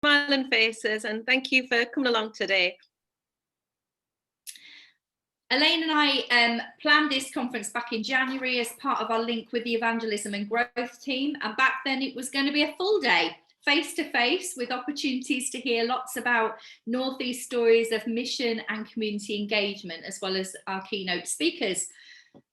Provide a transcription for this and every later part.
Smiling faces, and thank you for coming along today. Elaine and I planned this conference back in January as part of our link with the Evangelism and Growth team. And back then it was going to be a full day, face-to-face, with opportunities to hear lots about North East stories of mission and community engagement, as well as our keynote speakers.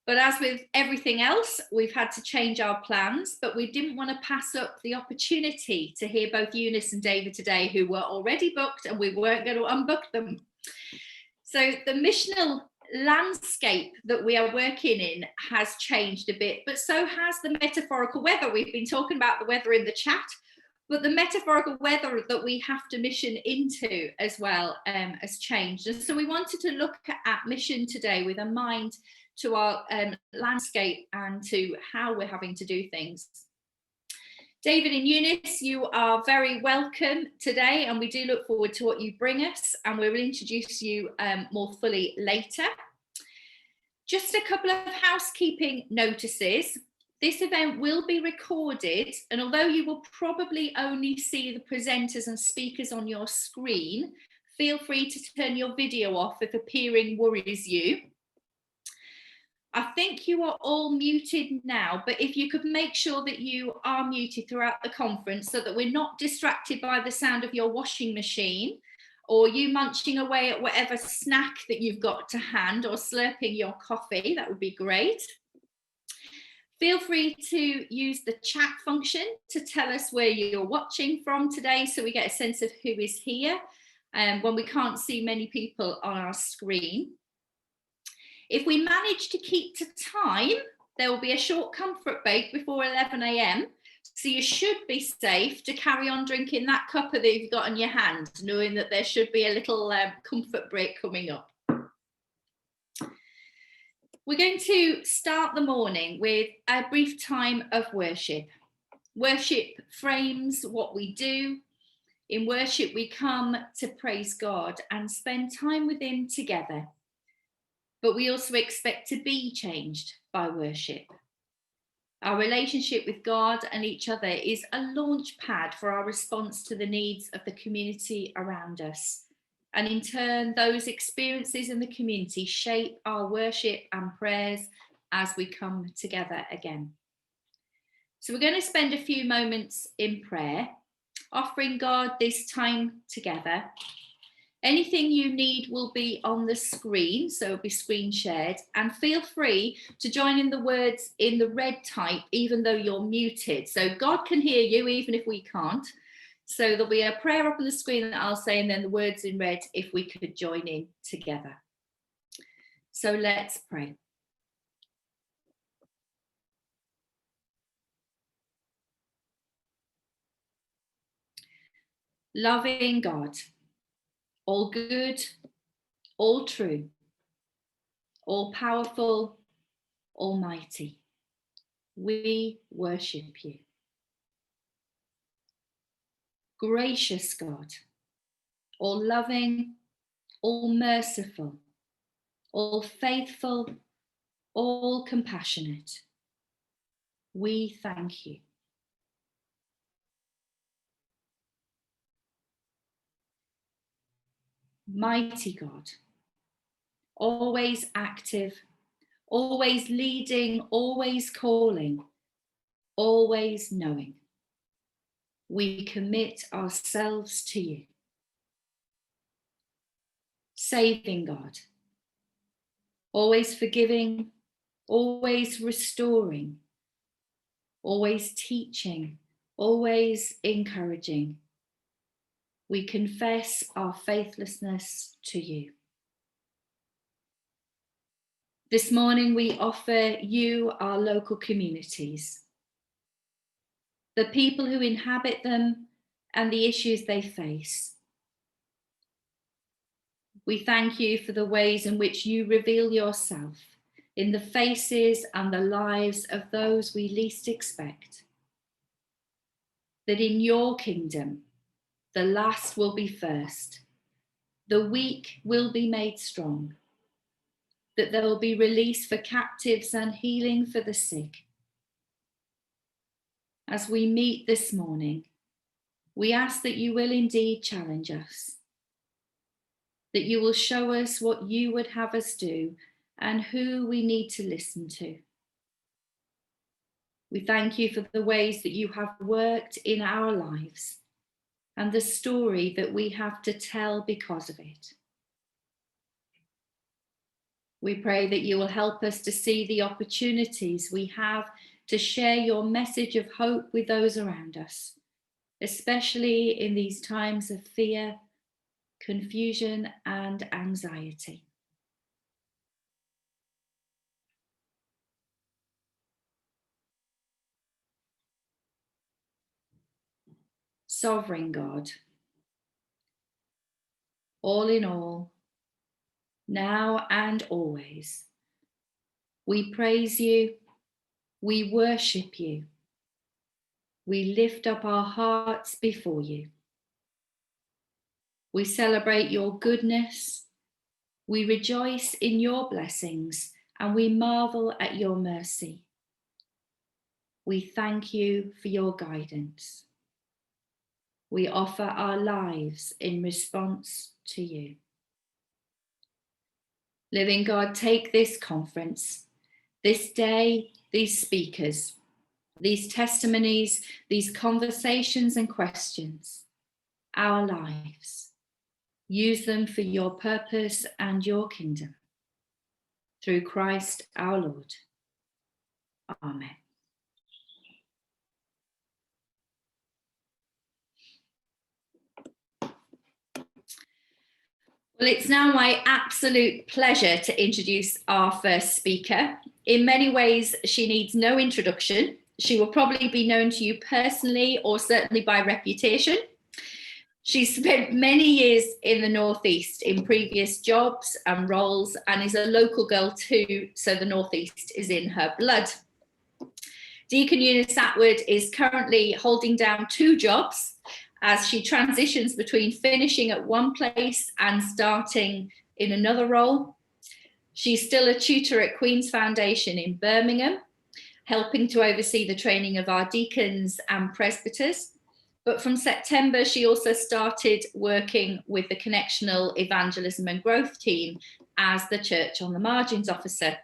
But as with everything else, we've had to change our plans, but we didn't want to pass up the opportunity to hear both Eunice and David today, who were already booked, and we weren't going to unbook them. So the missional landscape that we are working in has changed a bit, but so has the metaphorical weather. We've been talking about the weather in the chat, but the metaphorical weather that we have to mission into as well has changed. And so we wanted to look at mission today with a mind to our landscape and to how we're having to do things. David and Eunice, you are very welcome today, and we do look forward to what you bring us, and we will introduce you more fully later. Just a couple of housekeeping notices. This event will be recorded, and although you will probably only see the presenters and speakers on your screen, feel free to turn your video off if appearing worries you. I think you are all muted now, but if you could make sure that you are muted throughout the conference so that we're not distracted by the sound of your washing machine or you munching away at whatever snack that you've got to hand or slurping your coffee, that would be great. Feel free to use the chat function to tell us where you're watching from today so we get a sense of who is here when we can't see many people on our screen. If we manage to keep to time, there will be a short comfort break before 11 a.m. So you should be safe to carry on drinking that cuppa that you've got in your hand, knowing that there should be a little comfort break coming up. We're going to start the morning with a brief time of worship. Worship frames what we do. In worship, we come to praise God and spend time with Him together. But we also expect to be changed by worship. Our relationship with God and each other is a launch pad for our response to the needs of the community around us. And in turn, those experiences in the community shape our worship and prayers as we come together again. So we're going to spend a few moments in prayer, offering God this time together. Anything you need will be on the screen, so it'll be screen shared, and feel free to join in the words in the red type, even though you're muted. So God can hear you, even if we can't. So there'll be a prayer up on the screen that I'll say, and then the words in red, if we could join in together. So let's pray. Loving God, all good, all true, all powerful, almighty, we worship you. Gracious God, all loving, all merciful, all faithful, all compassionate, we thank you. Mighty God, always active, always leading, always calling, always knowing. We commit ourselves to you. Saving God, always forgiving, always restoring, always teaching, always encouraging. We confess our faithlessness to you. This morning we offer you our local communities, the people who inhabit them and the issues they face. We thank you for the ways in which you reveal yourself in the faces and the lives of those we least expect. That in your kingdom, the last will be first, the weak will be made strong, that there will be release for captives and healing for the sick. As we meet this morning, We ask that you will indeed challenge us, that you will show us what you would have us do and who we need to listen to. We thank you for the ways that you have worked in our lives and the story that we have to tell because of it. We pray that you will help us to see the opportunities we have to share your message of hope with those around us, especially in these times of fear, confusion, and anxiety. Sovereign God, all in all, now and always, we praise you, we worship you, we lift up our hearts before you. We celebrate your goodness, we rejoice in your blessings, and we marvel at your mercy. We thank you for your guidance. We offer our lives in response to you. Living God, take this conference, this day, these speakers, these testimonies, these conversations and questions, our lives. Use them for your purpose and your kingdom. Through Christ our Lord. Amen. Well, it's now my absolute pleasure to introduce our first speaker. In many ways, she needs no introduction. She will probably be known to you personally or certainly by reputation. She's spent many years in the Northeast in previous jobs and roles and is a local girl too, so the Northeast is in her blood. Deacon Eunice Attwood is currently holding down 2 jobs as she transitions between finishing at one place and starting in another role. She's still a tutor at Queen's Foundation in Birmingham, helping to oversee the training of our deacons and presbyters. But from September, she also started working with the Connectional Evangelism and Growth team as the Church on the Margins officer.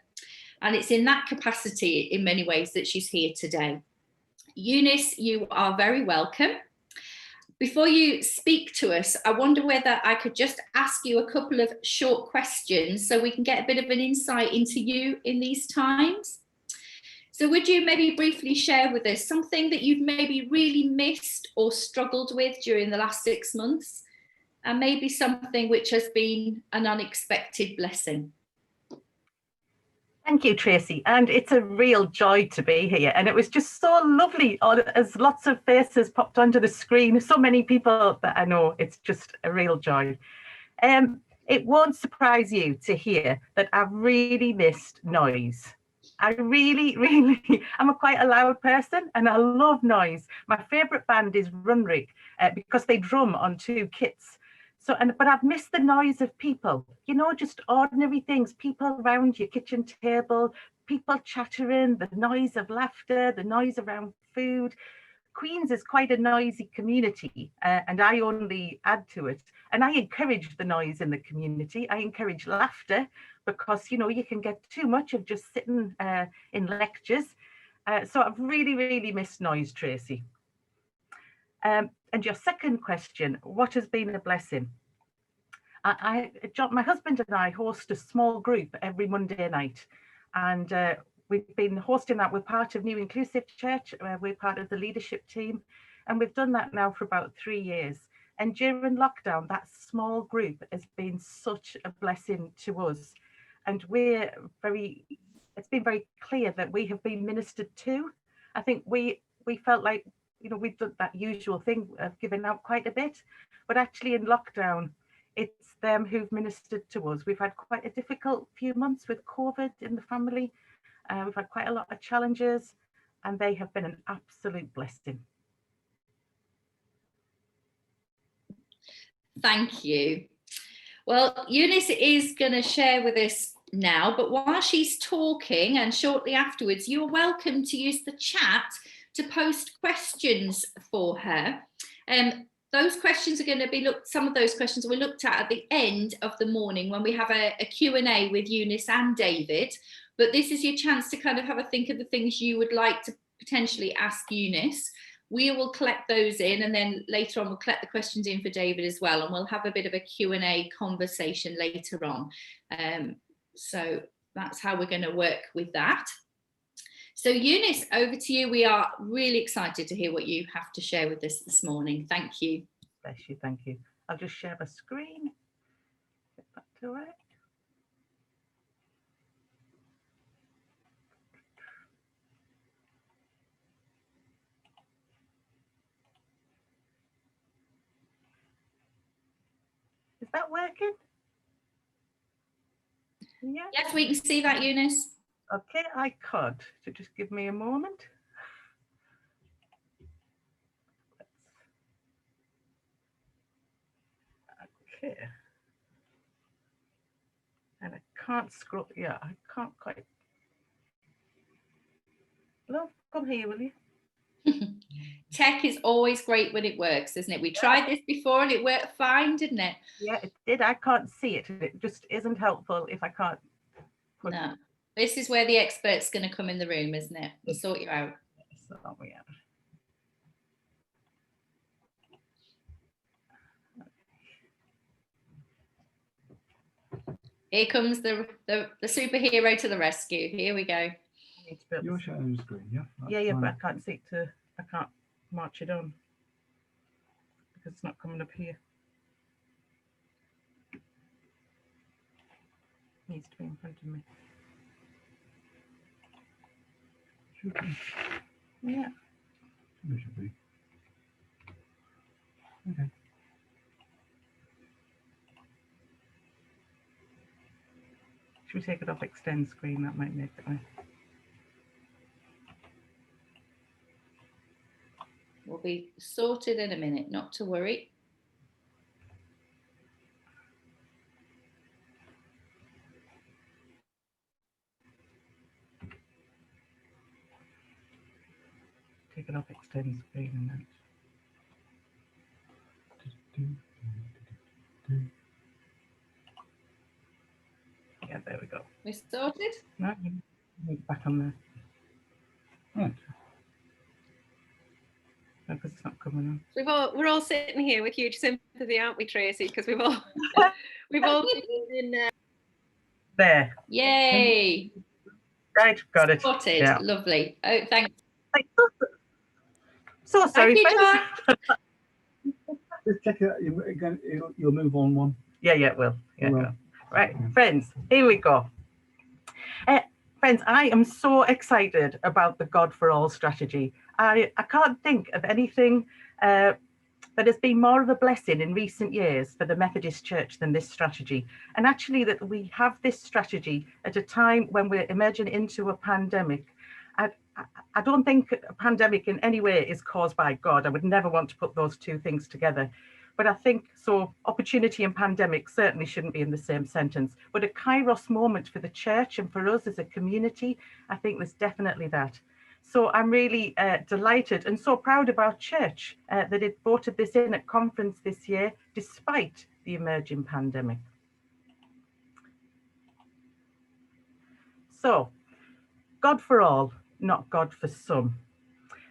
And it's in that capacity, in many ways, that she's here today. Eunice, you are very welcome. Before you speak to us, I wonder whether I could just ask you a couple of short questions so we can get a bit of an insight into you in these times. So would you maybe briefly share with us something that you've maybe really missed or struggled with during the last 6 months, and maybe something which has been an unexpected blessing? Thank you, Tracy. And it's a real joy to be here. And it was just so lovely as lots of faces popped onto the screen. So many people that I know. It's just a real joy. It won't surprise you to hear that I've really missed noise. I'm quite a loud person and I love noise. My favourite band is Runrig because they drum on 2 kits. But I've missed the noise of people, you know, just ordinary things, people around your kitchen table, people chattering, the noise of laughter, the noise around food. Queen's is quite a noisy community and I only add to it. And I encourage the noise in the community. I encourage laughter because, you know, you can get too much of just sitting in lectures. So I've really missed noise, Tracy. And your second question, what has been a blessing? My husband and I host a small group every Monday night, and we've been hosting that. We're part of New Inclusive Church, we're part of the leadership team, and we've done that now for about 3 years. And during lockdown, that small group has been such a blessing to us. And it's been very clear that we have been ministered to. I think we felt like, you know, we've done that usual thing of giving out quite a bit, but actually in lockdown, it's them who've ministered to us. We've had quite a difficult few months with COVID in the family. We've had quite a lot of challenges and they have been an absolute blessing. Thank you. Well, Eunice is going to share with us now, but while she's talking and shortly afterwards, you're welcome to use the chat to post questions for her. Those questions are going to be some of those questions we looked at the end of the morning when we have a Q&A with Eunice and David. But this is your chance to kind of have a think of the things you would like to potentially ask Eunice. We will collect those in, and then later on we'll collect the questions in for David as well, and we'll have a bit of a Q&A conversation later on. So that's how we're going to work with that. So Eunice, over to you. We are really excited to hear what you have to share with us this morning. Thank you. Bless you, thank you. I'll just share my screen. Get back to it. Is that working? Yeah. Yes, we can see that, Eunice. Okay, I could. So just give me a moment. Okay. And I can't scroll. Yeah, I can't quite. Love, come here, will you? Tech is always great when it works, isn't it? We tried this before and it worked fine, didn't it? Yeah, it did. I can't see it. It just isn't helpful if I can't. No. This is where the expert's going to come in the room, isn't it? And sort you out. So we are. Here comes the superhero to the rescue. Here we go. You're showing the screen, yeah? Yeah, but I can't see it I can't march it on because it's not coming up here. It needs to be in front of me. Should be. Yeah. It should be. Okay. Should we take it off extend screen? That might make it right. We'll be sorted in a minute, not to worry. Take it off extend screen and then. Yeah, there we go. We're sorted? No, back on there. Right. No, because it's not coming on. We're all sitting here with huge sympathy, aren't we, Tracy? Because we've all been in There. Yay! Right, got it. Sorted. Yeah. Lovely. Oh, thanks. So sorry, Thank you, friends. Just check it out. You'll move on one. Yeah, it will. Yeah, It will. it will. Right, friends, here we go. Friends, I am so excited about the God for All strategy. I can't think of anything that has been more of a blessing in recent years for the Methodist Church than this strategy. And actually that we have this strategy at a time when we're emerging into a pandemic. I don't think a pandemic in any way is caused by God. I would never want to put those two things together. But I think so opportunity and pandemic certainly shouldn't be in the same sentence. But a kairos moment for the church and for us as a community, I think there's definitely that. So I'm really delighted and so proud of our church that it voted this in at conference this year, despite the emerging pandemic. So, God for all, not God for some.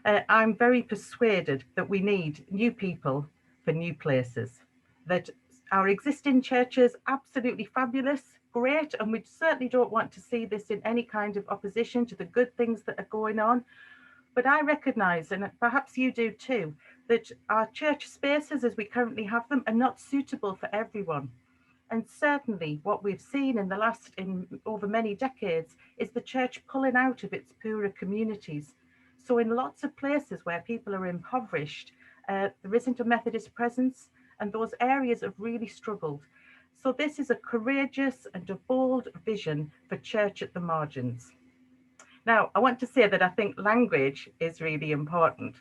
I'm very persuaded that we need new people for new places, that our existing churches, absolutely fabulous, great, and we certainly don't want to see this in any kind of opposition to the good things that are going on. But I recognise, and perhaps you do too, that our church spaces as we currently have them are not suitable for everyone. And certainly what we've seen in over many decades is the church pulling out of its poorer communities. So in lots of places where people are impoverished, there isn't a Methodist presence, and those areas have really struggled. So this is a courageous and a bold vision for church at the margins. Now, I want to say that I think language is really important,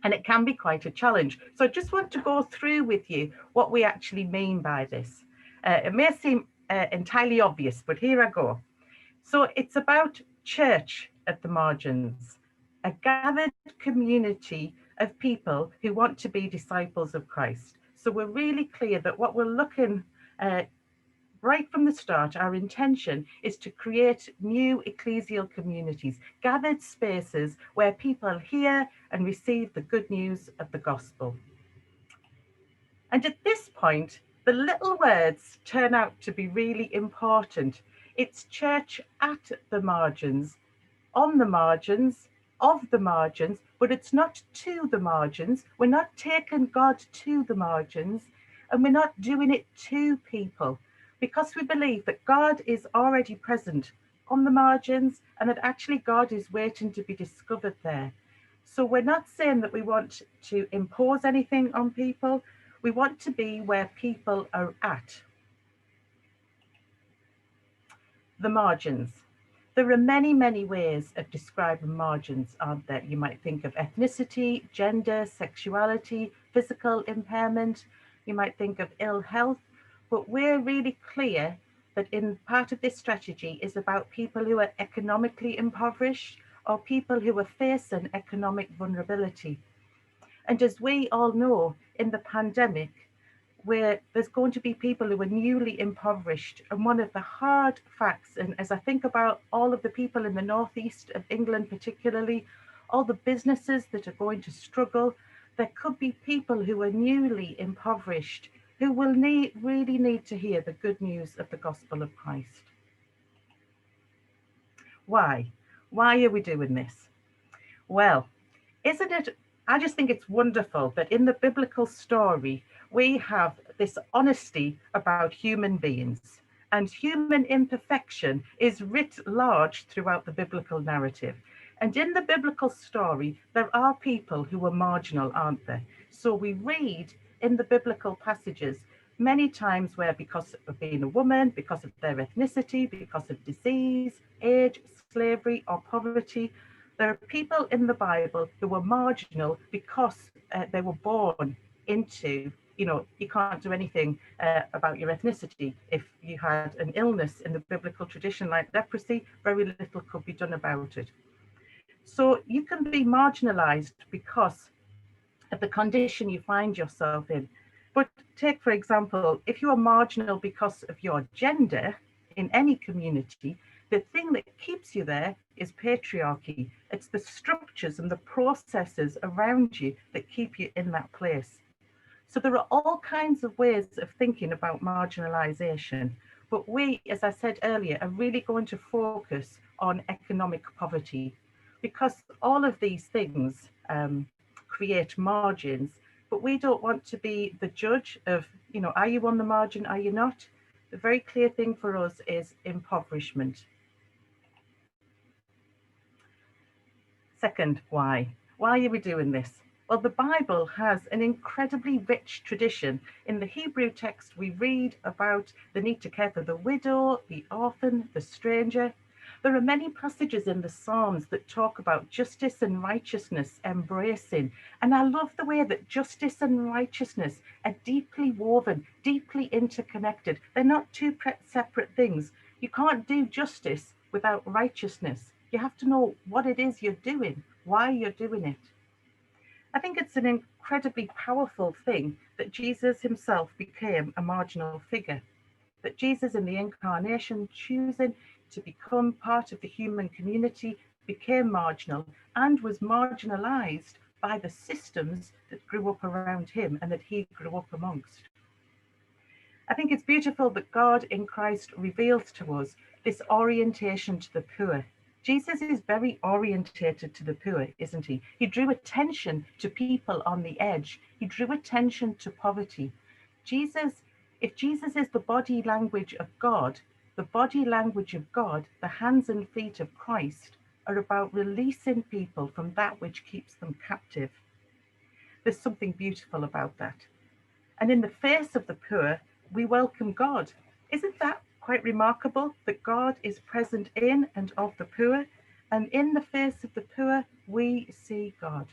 and it can be quite a challenge. So I just want to go through with you what we actually mean by this. It may seem entirely obvious, but here I go. So it's about church at the margins, a gathered community of people who want to be disciples of Christ. So we're really clear that what we're looking at right from the start, our intention is to create new ecclesial communities, gathered spaces where people hear and receive the good news of the gospel. And at this point, the little words turn out to be really important. It's church at the margins, on the margins, of the margins, but it's not to the margins. We're not taking God to the margins, and we're not doing it to people, because we believe that God is already present on the margins and that actually God is waiting to be discovered there. So we're not saying that we want to impose anything on people. We want to be where people are at. The margins. There are many, many ways of describing margins, aren't there? You might think of ethnicity, gender, sexuality, physical impairment. You might think of ill health, but we're really clear that in part of this strategy is about people who are economically impoverished or people who are facing economic vulnerability. And as we all know, in the pandemic, where there's going to be people who are newly impoverished. And one of the hard facts, and as I think about all of the people in the northeast of England particularly, all the businesses that are going to struggle, there could be people who are newly impoverished who will really need to hear the good news of the gospel of Christ. Why? Why are we doing this? Well, isn't it, I just think it's wonderful that in the biblical story, we have this honesty about human beings, and human imperfection is writ large throughout the biblical narrative. And in the biblical story, there are people who are marginal, aren't there? So we read in the biblical passages many times where, because of being a woman, because of their ethnicity, because of disease, age, slavery, or poverty, there are people in the Bible who were marginal because they were born into, you can't do anything about your ethnicity. If you had an illness in the biblical tradition like leprosy, very little could be done about it. So you can be marginalized because of the condition you find yourself in. But take, for example, if you are marginal because of your gender in any community, the thing that keeps you there is patriarchy. It's the structures and the processes around you that keep you in that place. So there are all kinds of ways of thinking about marginalization, but we, as I said earlier, are really going to focus on economic poverty, because all of these things create margins, but we don't want to be the judge of, are you on the margin, are you not? The very clear thing for us is impoverishment. Second, why? Why are we doing this? Well, the Bible has an incredibly rich tradition. In the Hebrew text, we read about the need to care for the widow, the orphan, the stranger. There are many passages in the Psalms that talk about justice and righteousness embracing. And I love the way that justice and righteousness are deeply woven, deeply interconnected. They're not two separate things. You can't do justice without righteousness. You have to know what it is you're doing, why you're doing it. I think it's an incredibly powerful thing that Jesus himself became a marginal figure, that Jesus in the incarnation, choosing to become part of the human community, became marginal and was marginalized by the systems that grew up around him and that he grew up amongst. I think it's beautiful that God in Christ reveals to us this orientation to the poor. Jesus is very orientated to the poor, isn't he? He drew attention to people on the edge. He drew attention to poverty. If Jesus is the body language of God, the body language of God, the hands and feet of Christ, are about releasing people from that which keeps them captive. There's something beautiful about that. And in the face of the poor, we welcome God. Isn't that quite remarkable that God is present in and of the poor, and in the face of the poor, we see God.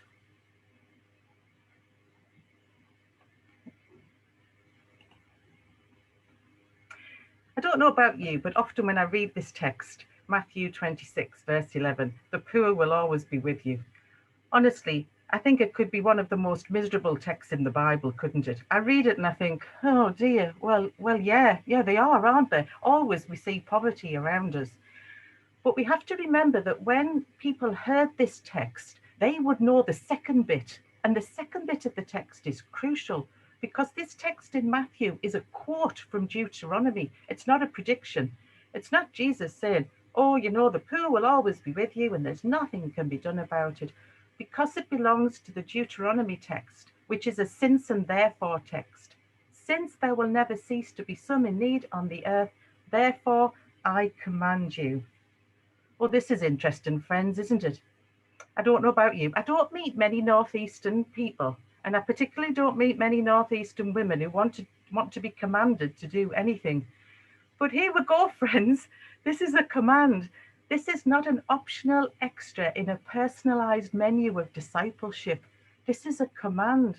I don't know about you, but often when I read this text, Matthew 26, verse 11, the poor will always be with you. Honestly, I think it could be one of the most miserable texts in the Bible, couldn't it? I read it and I think, oh dear, well, yeah, they are, aren't they? Always we see poverty around us. But we have to remember that when people heard this text, they would know the second bit. And the second bit of the text is crucial because this text in Matthew is a quote from Deuteronomy. It's not a prediction. It's not Jesus saying, oh, you know, the poor will always be with you and there's nothing can be done about it. Because it belongs to the Deuteronomy text, which is a since and therefore text. Since there will never cease to be some in need on the earth, therefore I command you. Well, this is interesting, friends, isn't it? I don't know about you. I don't meet many Northeastern people, and I particularly don't meet many Northeastern women who want to be commanded to do anything. But here we go, friends. This is a command. This is not an optional extra in a personalized menu of discipleship. This is a command.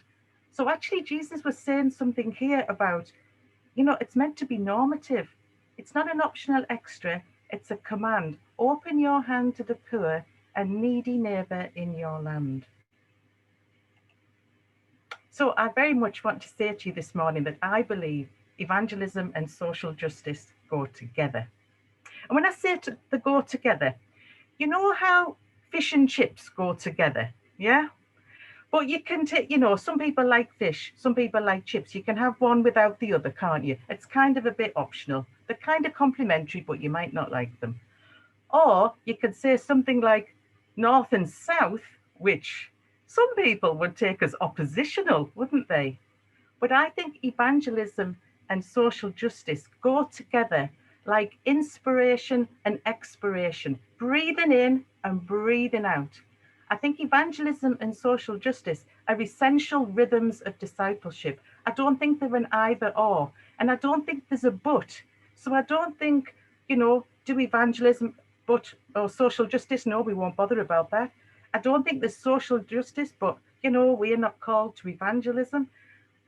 So actually, Jesus was saying something here about, you know, it's meant to be normative. It's not an optional extra. It's a command. Open your hand to the poor and needy neighbour in your land. So I very much want to say to you this morning that I believe evangelism and social justice go together. And when I say they go together, you know how fish and chips go together, yeah? But you can take, you know, some people like fish, some people like chips. You can have one without the other, can't you? It's kind of a bit optional. They're kind of complementary, but you might not like them. Or you could say something like north and south, which some people would take as oppositional, wouldn't they? But I think evangelism and social justice go together like inspiration and expiration, breathing in and breathing out. I think evangelism and social justice are essential rhythms of discipleship. I don't think they're an either or, and I don't think there's a but. So I don't think, you know, do evangelism but or social justice? No, we won't bother about that. I don't think there's social justice, but, you know, we're not called to evangelism.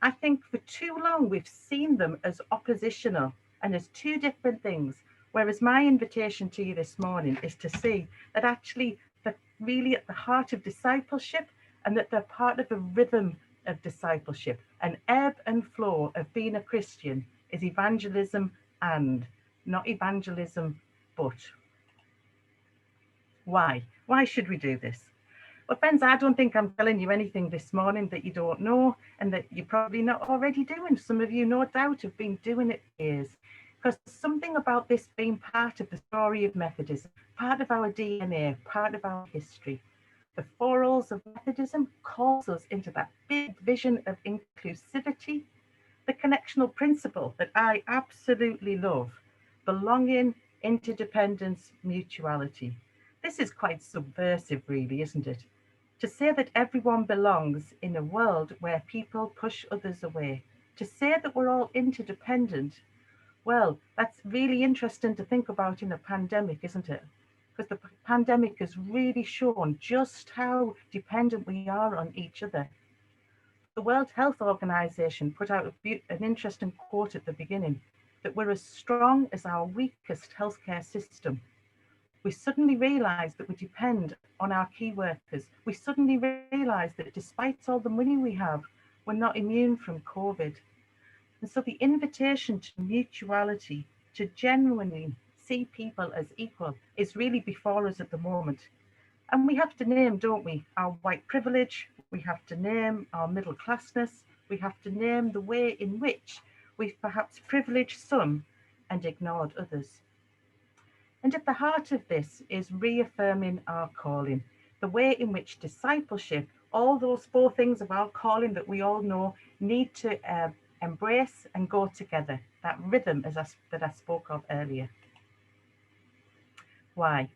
I think for too long we've seen them as oppositional and as two different things, whereas my invitation to you this morning is to see that actually they're really at the heart of discipleship and that they're part of a rhythm of discipleship. An ebb and flow of being a Christian is evangelism and not evangelism but. Why? Why should we do this? Well, friends, I don't think I'm telling you anything this morning that you don't know and that you're probably not already doing. Some of you, no doubt, have been doing it for years. Because something about this being part of the story of Methodism, part of our DNA, part of our history. The 4 O's of Methodism calls us into that big vision of inclusivity, the connectional principle that I absolutely love, belonging, interdependence, mutuality. This is quite subversive, really, isn't it? To say that everyone belongs in a world where people push others away, to say that we're all interdependent, well, that's really interesting to think about in a pandemic, isn't it? Because the pandemic has really shown just how dependent we are on each other. The World Health Organization put out an interesting quote at the beginning, that we're as strong as our weakest healthcare system. We suddenly realise that we depend on our key workers. We suddenly realise that despite all the money we have, we're not immune from COVID. And so the invitation to mutuality, to genuinely see people as equal, is really before us at the moment. And we have to name, don't we, our white privilege, we have to name our middle classness, we have to name the way in which we've perhaps privileged some and ignored others. And at the heart of this is reaffirming our calling, the way in which discipleship, all those 4 things of our calling that we all know, need to embrace and go together, that rhythm that I spoke of earlier. Why?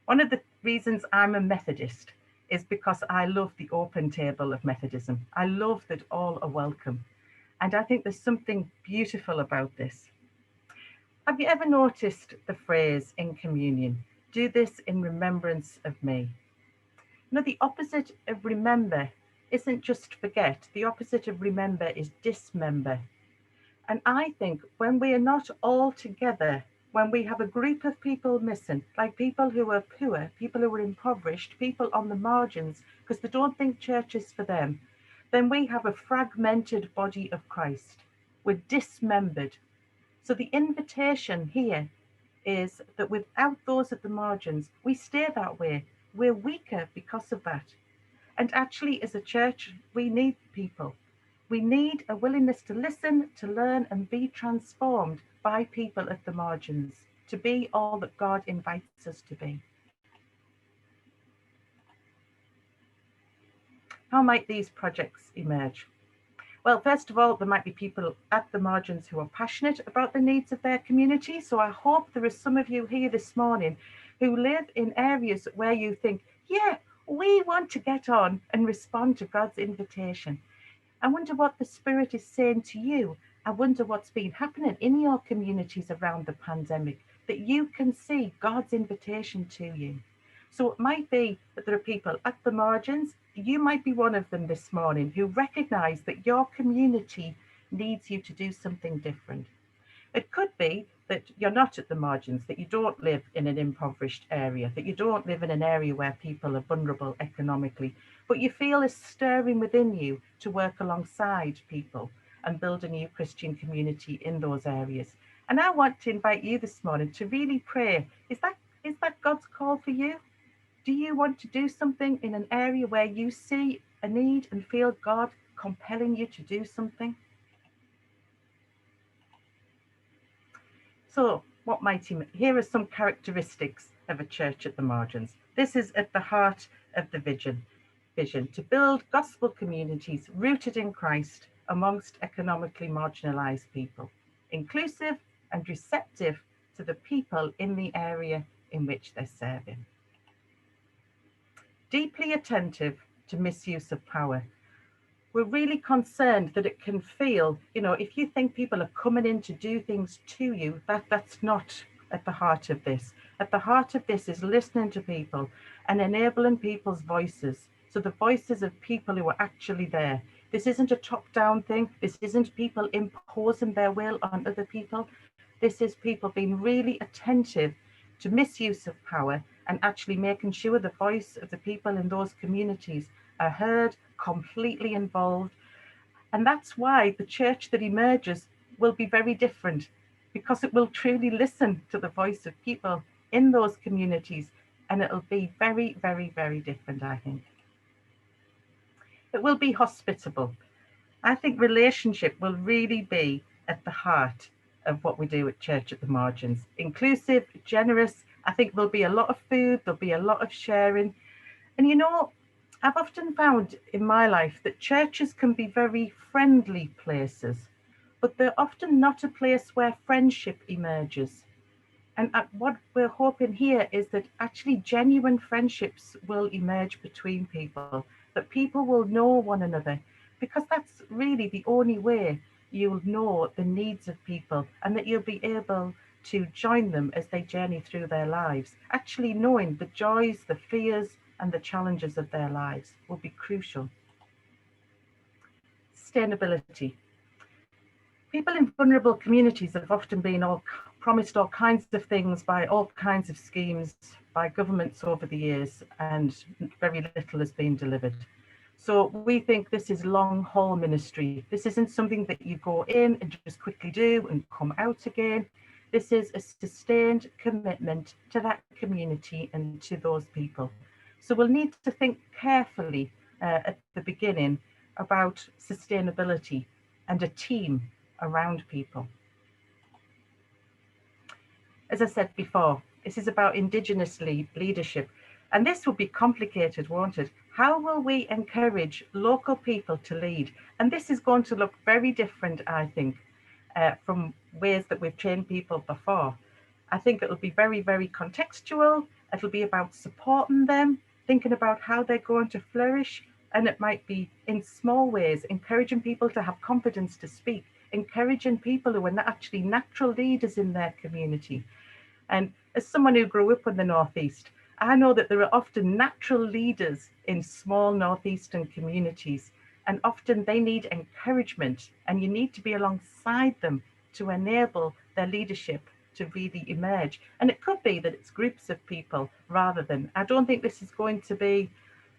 One of the reasons I'm a Methodist is because I love the open table of Methodism. I love that all are welcome. And I think there's something beautiful about this. Have you ever noticed the phrase in communion, do this in remembrance of me? You know, the opposite of remember isn't just forget. The opposite of remember is dismember. And I think when we are not all together when we have a group of people missing, like people who are poor, people who are impoverished, people on the margins, because they don't think church is for them, then we have a fragmented body of Christ. We're dismembered. So the invitation here is that without those at the margins, we stay that way. We're weaker because of that. And actually, as a church, we need people. We need a willingness to listen, to learn, and be transformed by people at the margins, to be all that God invites us to be. How might these projects emerge? Well, first of all, there might be people at the margins who are passionate about the needs of their community. So I hope there are some of you here this morning who live in areas where you think, yeah, we want to get on and respond to God's invitation. I wonder what the Spirit is saying to you. I wonder what's been happening in your communities around the pandemic, that you can see God's invitation to you. So it might be that there are people at the margins. You might be one of them this morning who recognise that your community needs you to do something different. It could be that you're not at the margins, that you don't live in an impoverished area, that you don't live in an area where people are vulnerable economically, but you feel a stirring within you to work alongside people and build a new Christian community in those areas. And I want to invite you this morning to really pray. Is that God's call for you? Do you want to do something in an area where you see a need and feel God compelling you to do something? So what might he, here are some characteristics of a church at the margins. This is at the heart of the vision to build gospel communities rooted in Christ amongst economically marginalized people, inclusive and receptive to the people in the area in which they're serving. Deeply attentive to misuse of power. We're really concerned that it can feel, if you think people are coming in to do things to you, that's not at the heart of this. At the heart of this is listening to people and enabling people's voices. So the voices of people who are actually there. This isn't a top-down thing. This isn't people imposing their will on other people. This is people being really attentive to misuse of power and actually making sure the voice of the people in those communities are heard, completely involved. And that's why the church that emerges will be very different, because it will truly listen to the voice of people in those communities, and it'll be very, very, very different, I think. It will be hospitable. I think relationship will really be at the heart of what we do at Church at the Margins. Inclusive, generous. I think there'll be a lot of food, there'll be a lot of sharing. And I've often found in my life that churches can be very friendly places, but they're often not a place where friendship emerges. And what we're hoping here is that actually genuine friendships will emerge between people, that people will know one another, because that's really the only way you'll know the needs of people, and that you'll be able to join them as they journey through their lives. Actually knowing the joys, the fears, and the challenges of their lives will be crucial. Sustainability. People in vulnerable communities have often been promised all kinds of things by all kinds of schemes by governments over the years, and very little has been delivered. So we think this is long haul ministry. This isn't something that you go in and just quickly do and come out again. This is a sustained commitment to that community and to those people. So we'll need to think carefully at the beginning about sustainability and a team around people. As I said before, this is about Indigenous leadership, and this will be complicated, won't it? How will we encourage local people to lead? And this is going to look very different, I think, from ways that we've trained people before. I think it'll be very, very contextual. It'll be about supporting them, thinking about how they're going to flourish. And it might be in small ways, encouraging people to have confidence to speak, encouraging people who are actually natural leaders in their community. And as someone who grew up in the Northeast, I know that there are often natural leaders in small Northeastern communities, and often they need encouragement, and you need to be alongside them to enable their leadership to really emerge. And it could be that it's groups of people rather than, I don't think this is going to be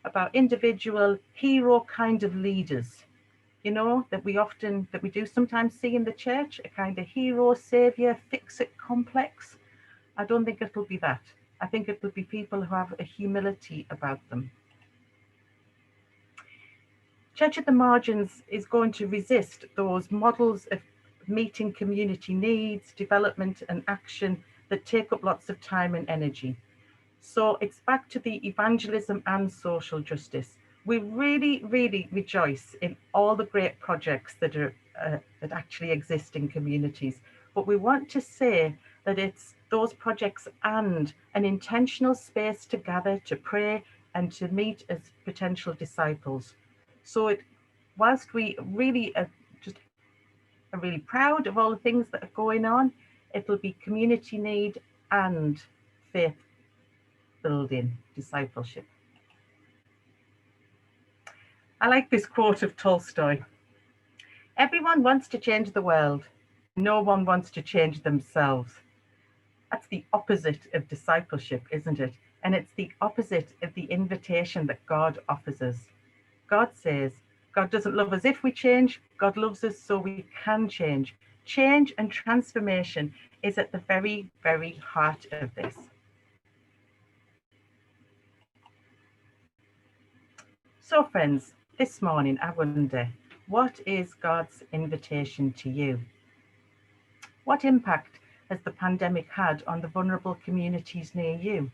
about individual hero kind of leaders, you know, that we do sometimes see in the church, a kind of hero, savior, fix-it complex. I don't think it'll be that. I think it will be people who have a humility about them. Church at the Margins is going to resist those models of meeting community needs, development and action that take up lots of time and energy. So it's back to the evangelism and social justice. We really, really rejoice in all the great projects that actually exist in communities. But we want to say that it's those projects and an intentional space to gather, to pray and to meet as potential disciples. So whilst we really are really proud of all the things that are going on, it'll be community need and faith building, discipleship. I like this quote of Tolstoy. Everyone wants to change the world. No one wants to change themselves. That's the opposite of discipleship, isn't it? And it's the opposite of the invitation that God offers us. God says, God doesn't love us if we change, God loves us so we can change. Change and transformation is at the very, very heart of this. So friends, this morning I wonder, what is God's invitation to you? What impact has the pandemic had on the vulnerable communities near you?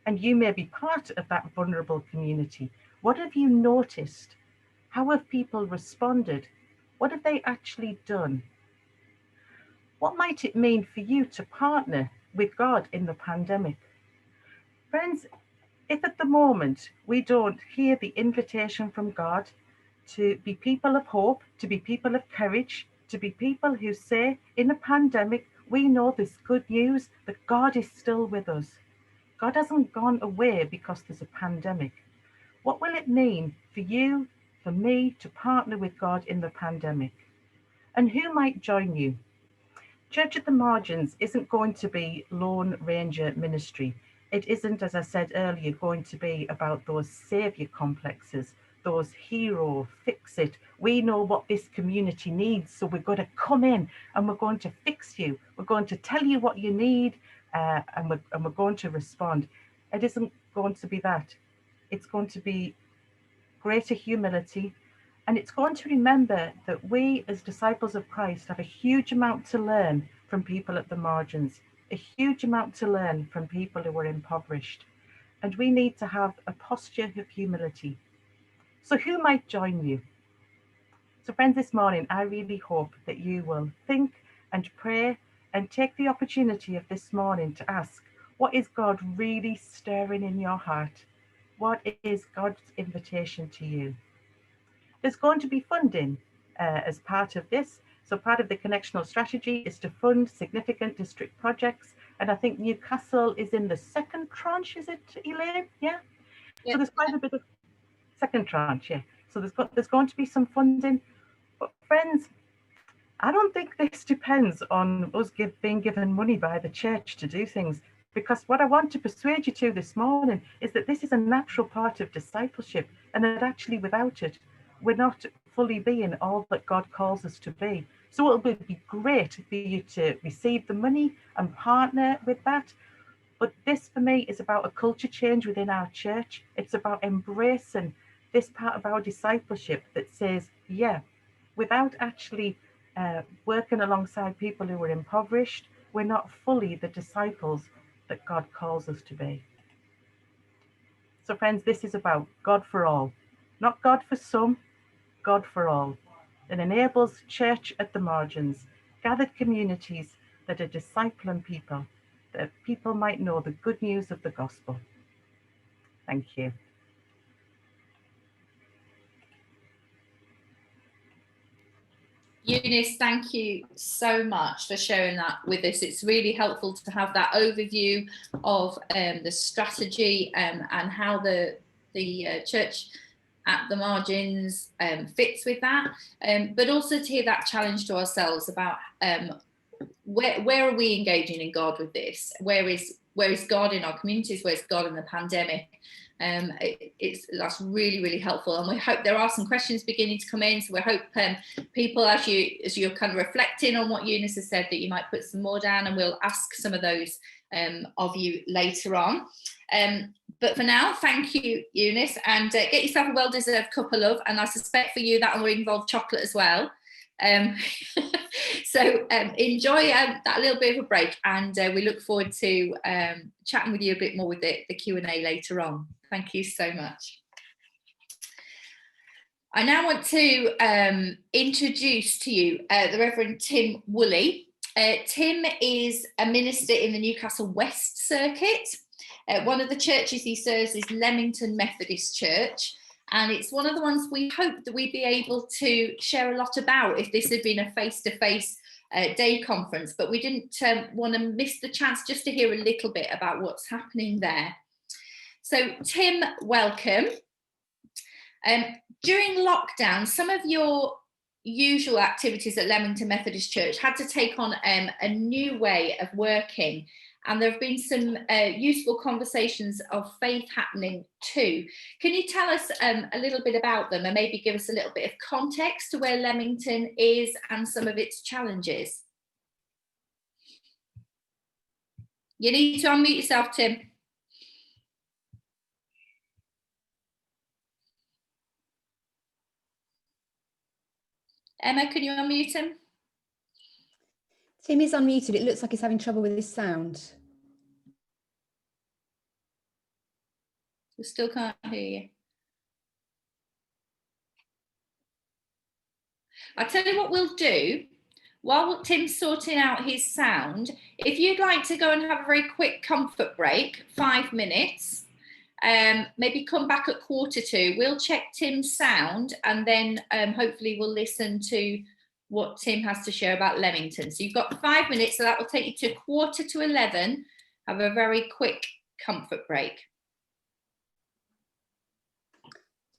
And you may be part of that vulnerable community. What have you noticed? How have people responded? What have they actually done? What might it mean for you to partner with God in the pandemic? Friends, if at the moment we don't hear the invitation from God to be people of hope, to be people of courage, to be people who say, in a pandemic, we know this good news that God is still with us. God hasn't gone away because there's a pandemic. What will it mean for you, for me, to partner with God in the pandemic? And who might join you? Church at the Margins isn't going to be Lone Ranger ministry. It isn't, as I said earlier, going to be about those saviour complexes, those hero, fix it. We know what this community needs, so we're going to come in and we're going to fix you. We're going to tell you what you need and we're going to respond. It isn't going to be that. It's going to be greater humility, and it's going to remember that we as disciples of Christ have a huge amount to learn from people at the margins, a huge amount to learn from people who are impoverished, and we need to have a posture of humility. So who might join you? So friends, this morning I really hope that you will think and pray and take the opportunity of this morning to ask, what is God really stirring in your heart? What is God's invitation to you? There's going to be funding as part of this. So part of the connectional strategy is to fund significant district projects. And I think Newcastle is in the second tranche, is it, Elaine? Yeah? So there's quite a bit of second tranche, yeah. So there's going to be some funding. But friends, I don't think this depends on us being given money by the church to do things. Because what I want to persuade you to this morning is that this is a natural part of discipleship, and that actually without it, we're not fully being all that God calls us to be. So it would be great for you to receive the money and partner with that. But this for me is about a culture change within our church. It's about embracing this part of our discipleship that says, yeah, without actually working alongside people who are impoverished, we're not fully the disciples that God calls us to be. So friends, this is about God for all, not God for some, God for all. It enables church at the margins, gathered communities that are discipling people, that people might know the good news of the gospel. Thank you. Eunice, thank you so much for sharing that with us. It's really helpful to have that overview of the strategy and how the church at the margins fits with that, but also to hear that challenge to ourselves about where are we engaging in God with this? Where is God in our communities? Where's God in the pandemic? That's really, really helpful, and we hope there are some questions beginning to come in. So we hope people, as you're kind of reflecting on what Eunice has said, that you might put some more down, and we'll ask some of those of you later on. But for now, thank you, Eunice, and get yourself a well-deserved cup of love. And I suspect for you that will involve chocolate as well. So enjoy that little bit of a break, and we look forward to chatting with you a bit more with the Q&A later on. Thank you so much. I now want to introduce to you the Reverend Tim Woolley. Tim is a minister in the Newcastle West Circuit. One of the churches he serves is Leamington Methodist Church, and it's one of the ones we hope that we'd be able to share a lot about if this had been a face-to-face day conference, but we didn't want to miss the chance just to hear a little bit about what's happening there. So Tim, welcome. During lockdown, some of your usual activities at Leamington Methodist Church had to take on a new way of working, and there have been some useful conversations of faith happening too. Can you tell us a little bit about them, and maybe give us a little bit of context to where Leamington is and some of its challenges? You need to unmute yourself, Tim. Emma, can you unmute him? Tim is unmuted. It looks like he's having trouble with his sound. We still can't hear you. I'll tell you what we'll do. While Tim's sorting out his sound, if you'd like to go and have a very quick comfort break, 5 minutes, maybe come back at 1:45. We'll check Tim's sound, and then hopefully we'll listen to what Tim has to share about Leamington. So you've got 5 minutes, so that will take you to 10:45. Have a very quick comfort break.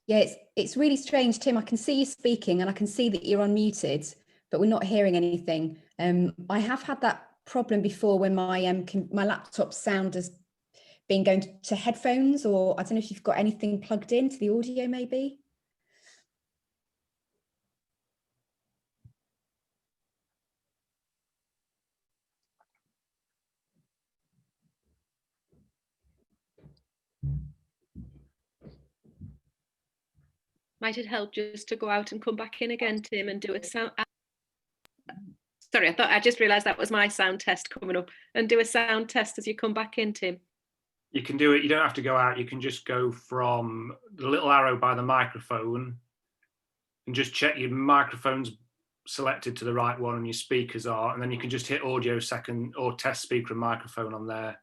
Yeah, it's really strange, Tim. I can see you speaking and I can see that you're unmuted, but we're not hearing anything. I have had that problem before when my my laptop sound has been going to headphones, or I don't know if you've got anything plugged into the audio maybe. Might it help just to go out and come back in again, Tim, and do a sound? Sorry, I just realised that was my sound test coming up. And do a sound test as you come back in, Tim. You can do it. You don't have to go out. You can just go from the little arrow by the microphone and just check your microphone's selected to the right one and your speakers are, and then you can just hit audio second or test speaker and microphone on there.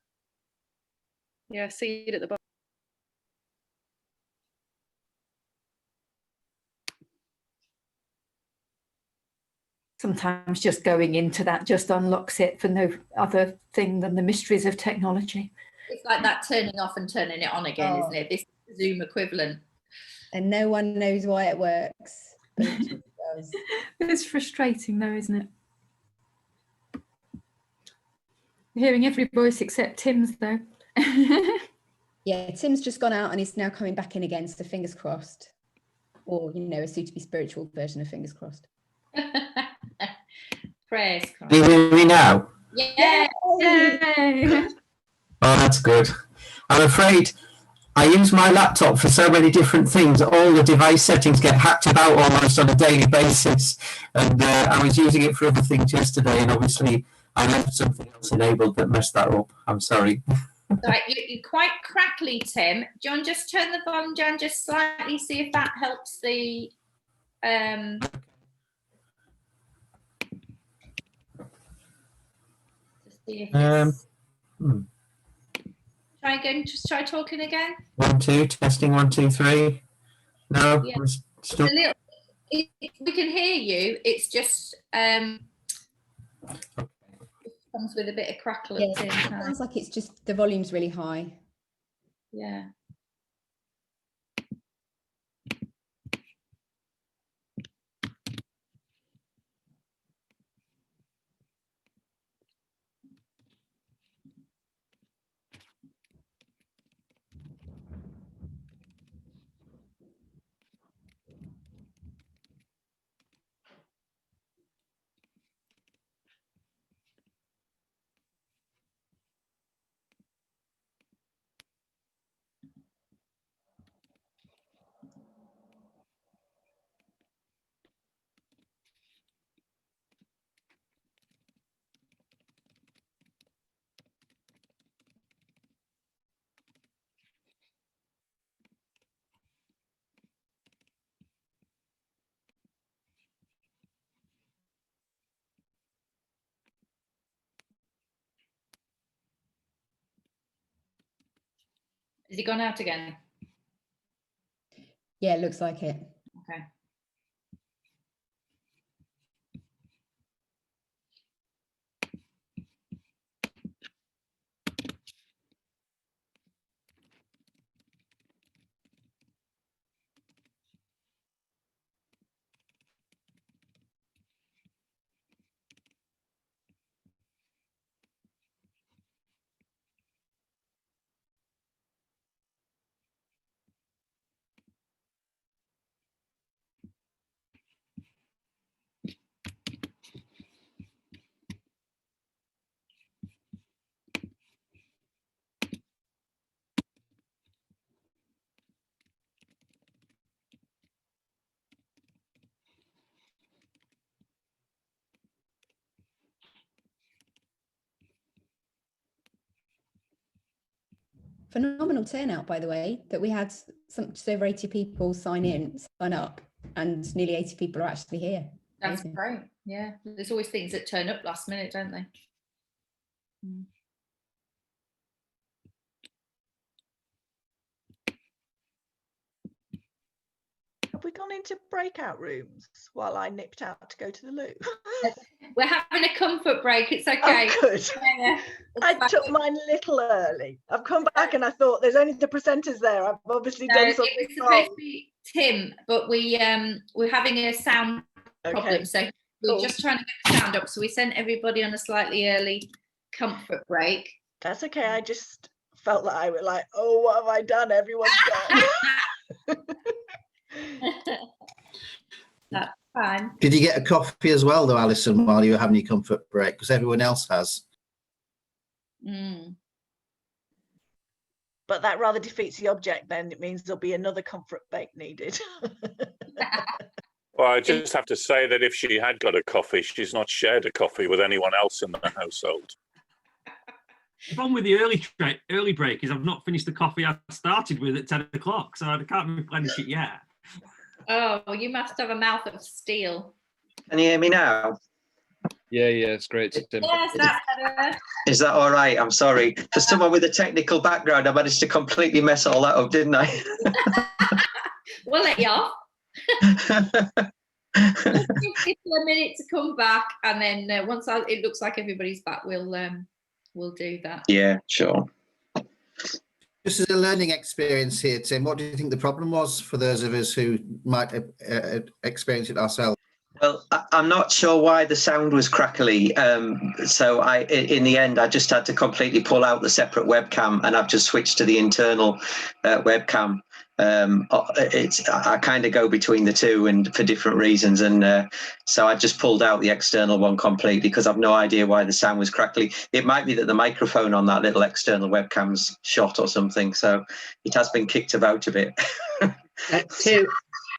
Yeah, I see it at the bottom. Sometimes just going into that just unlocks it for no other thing than the mysteries of technology. It's like that turning off and turning it on again, isn't it? This is the Zoom equivalent. And no one knows why it works. But it just does. It's frustrating though, isn't it? Hearing every voice except Tim's though. Yeah, Tim's just gone out and he's now coming back in again, so fingers crossed. Or, you know, a soon-to-be spiritual version of fingers crossed. Prayers. Can you hear me now? Yeah. Yay. Oh, that's good. I'm afraid I use my laptop for so many different things. All the device settings get hacked about almost on a daily basis. And I was using it for other things yesterday, and obviously I left something else enabled that messed that up. I'm sorry. Right, you're quite crackly, Tim. Do you want to just turn the volume down just slightly, see if that helps the... Try again, just try talking again. 1, 2, testing 1, 2, 3. No, Yeah. still... we can hear you. It's just it comes with a bit of crackle. Yeah, at the it same time. sounds like it's just the volume's really high. Yeah. Has he gone out again? Yeah, it looks like it. Okay. Phenomenal turnout, by the way, that we had just over 80 people sign up, and nearly 80 people are actually here. That's Amazing. great. Yeah, there's always things that turn up last minute, don't they? Mm. Have we gone into breakout rooms while I nipped out to go to the loo? We're having a comfort break. It's okay. Oh, good. Yeah, I took mine a little early. I've come back and I thought there's only the presenters there. I've obviously no, done it something was supposed wrong. to be Tim, but we're having a sound problem, so we're cool. just trying to get the sound up. So we sent everybody on a slightly early comfort break. That's okay. I just felt that I was like, oh, what have I done? Everyone's gone. That's fine. Did you get a coffee as well, though, Alison, while you were having your comfort break? Because everyone else has. Mm. But that rather defeats the object then. It means there'll be another comfort break needed. Well, I just have to say that if she had got a coffee, she's not shared a coffee with anyone else in the household. The problem with the early break is I've not finished the coffee I started with at 10 o'clock, so I can't replenish it yet. Oh, well, you must have a mouth of steel. Can you hear me now? Yeah, it's great. Tim. Yes, that's better. Is that all right? I'm sorry. For someone with a technical background, I managed to completely mess all that up, didn't I? We'll let you off. Give people a minute to come back, and then once it looks like everybody's back, we'll do that. Yeah, sure. Just as a learning experience here, Tim, what do you think the problem was for those of us who might experience it ourselves? Well, I'm not sure why the sound was crackly. So in the end, I just had to completely pull out the separate webcam, and I've just switched to the internal webcam. I kind of go between the two, and for different reasons, and so I just pulled out the external one completely because I've no idea why the sound was crackly. It might be that the microphone on that little external webcam's shot or something, so it has been kicked about a bit.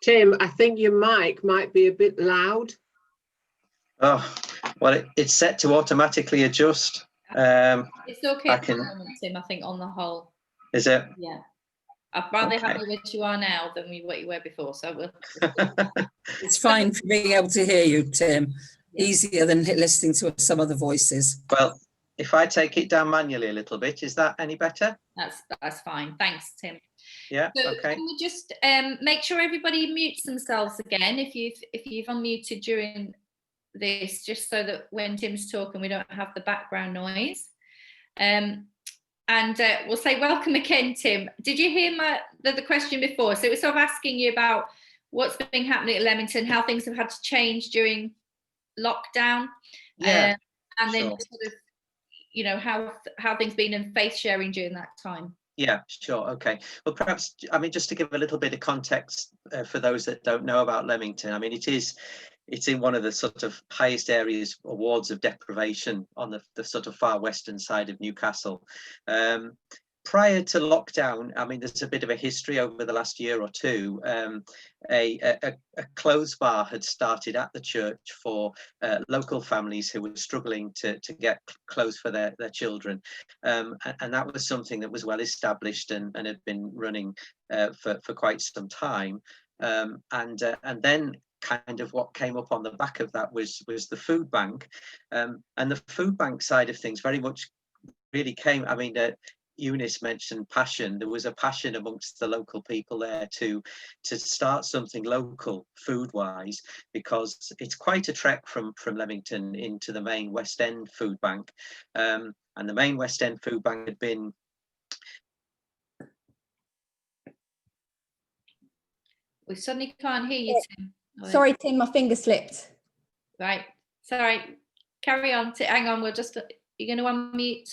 Tim, I think your mic might be a bit loud. Oh, well, it's set to automatically adjust. It's okay at the moment, Tim, I think, on the whole. Is it? Yeah. I'd rather have you as you are now than what you were before. So it's fine for being able to hear you, Tim. Easier than listening to some other voices. Well, if I take it down manually a little bit, is that any better? That's fine. Thanks, Tim. Yeah. So okay. can we just make sure everybody mutes themselves again if you've unmuted during this, just so that when Tim's talking, we don't have the background noise. And we'll say welcome again, Tim. Did you hear the question before? So it was sort of asking you about what's been happening at Leamington, how things have had to change during lockdown, yeah, and then sort of, you know, how things been in faith sharing during that time. Yeah, sure. Okay. Well, perhaps, I mean, just to give a little bit of context for those that don't know about Leamington, I mean, it's in one of the sort of highest areas or wards of deprivation on the sort of far western side of Newcastle. Prior to lockdown, I mean, there's a bit of a history over the last year or two. A clothes bar had started at the church for local families who were struggling to get clothes for their children. And that was something that was well established and had been running for quite some time. And then kind of what came up on the back of that was the food bank. And the food bank side of things very much really came, I mean, Eunice mentioned passion. There was a passion amongst the local people there to start something local food wise, because it's quite a trek from Leamington into the main West End food bank, and the main West End food bank had been. We suddenly can't hear you, Tim. Sorry, Tim, my finger slipped. Right, sorry. Carry on. Hang on, we're just. You're going to unmute.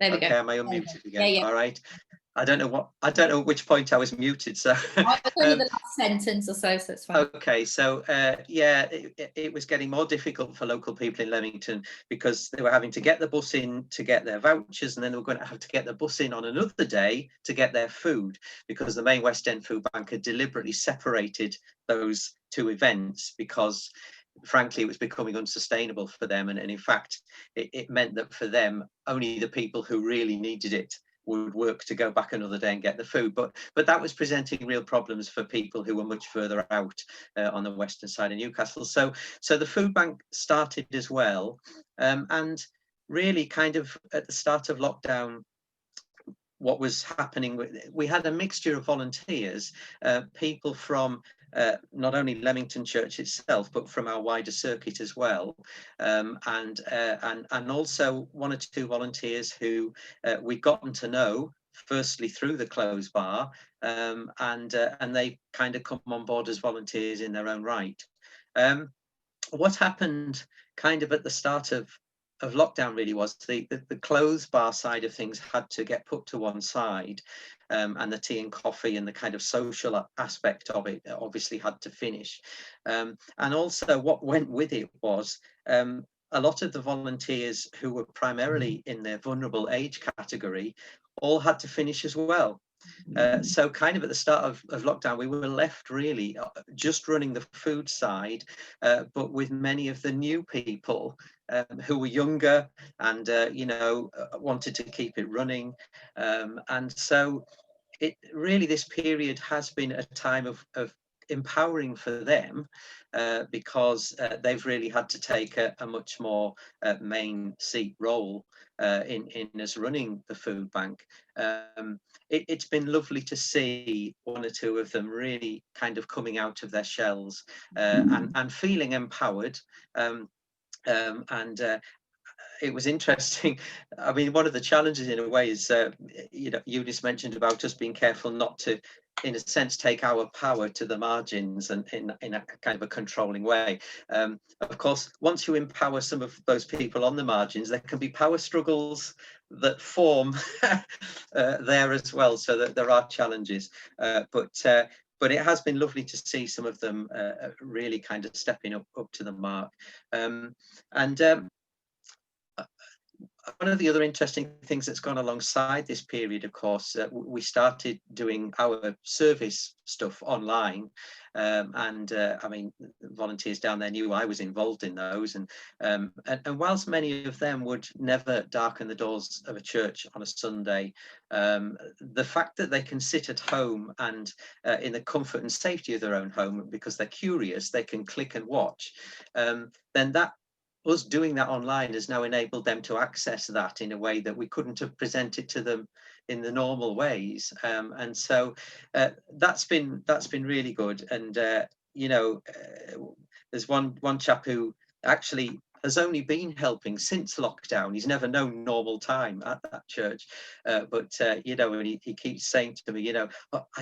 There we Okay, go. am I unmuted again? Yeah. All right. I don't know at which point I was muted. So only the last sentence or so it's fine. Okay, so yeah, it was getting more difficult for local people in Leamington, because they were having to get the bus in to get their vouchers, and then they were going to have to get the bus in on another day to get their food, because the main West End Food Bank had deliberately separated those two events, because frankly it was becoming unsustainable for them, and in fact it meant that for them only the people who really needed it would work to go back another day and get the food, but that was presenting real problems for people who were much further out on the western side of Newcastle. So the food bank started as well, and really kind of at the start of lockdown, what was happening, we had a mixture of volunteers, people from not only Leamington Church itself, but from our wider circuit as well, and also one or two volunteers who we'd gotten to know firstly through the clothes bar, and they kind of come on board as volunteers in their own right. What happened kind of at the start of lockdown really was the clothes bar side of things had to get put to one side, and the tea and coffee and the kind of social aspect of it obviously had to finish, and also what went with it was a lot of the volunteers who were primarily in their vulnerable age category all had to finish as well. So kind of at the start of lockdown, we were left really just running the food side, but with many of the new people who were younger and wanted to keep it running, and so it really, this period has been a time of empowering for them, because they've really had to take a much more main seat role in us running the food bank. It's been lovely to see one or two of them really kind of coming out of their shells, and feeling empowered, and it was interesting. I mean, one of the challenges in a way is, Eunice mentioned about us being careful not to, in a sense, take our power to the margins and in a kind of a controlling way. Of course, once you empower some of those people on the margins, there can be power struggles that form there as well, so that there are challenges. But it has been lovely to see some of them really kind of stepping up to the mark. One of the other interesting things that's gone alongside this period, of course, we started doing our service stuff online, and I mean, volunteers down there knew I was involved in those, and whilst many of them would never darken the doors of a church on a Sunday, the fact that they can sit at home and in the comfort and safety of their own home, because they're curious, they can click and watch, then that us doing that online has now enabled them to access that in a way that we couldn't have presented to them in the normal ways, and so that's been really good. And there's one chap who actually has only been helping since lockdown. He's never known normal time at that church, but and he keeps saying to me, I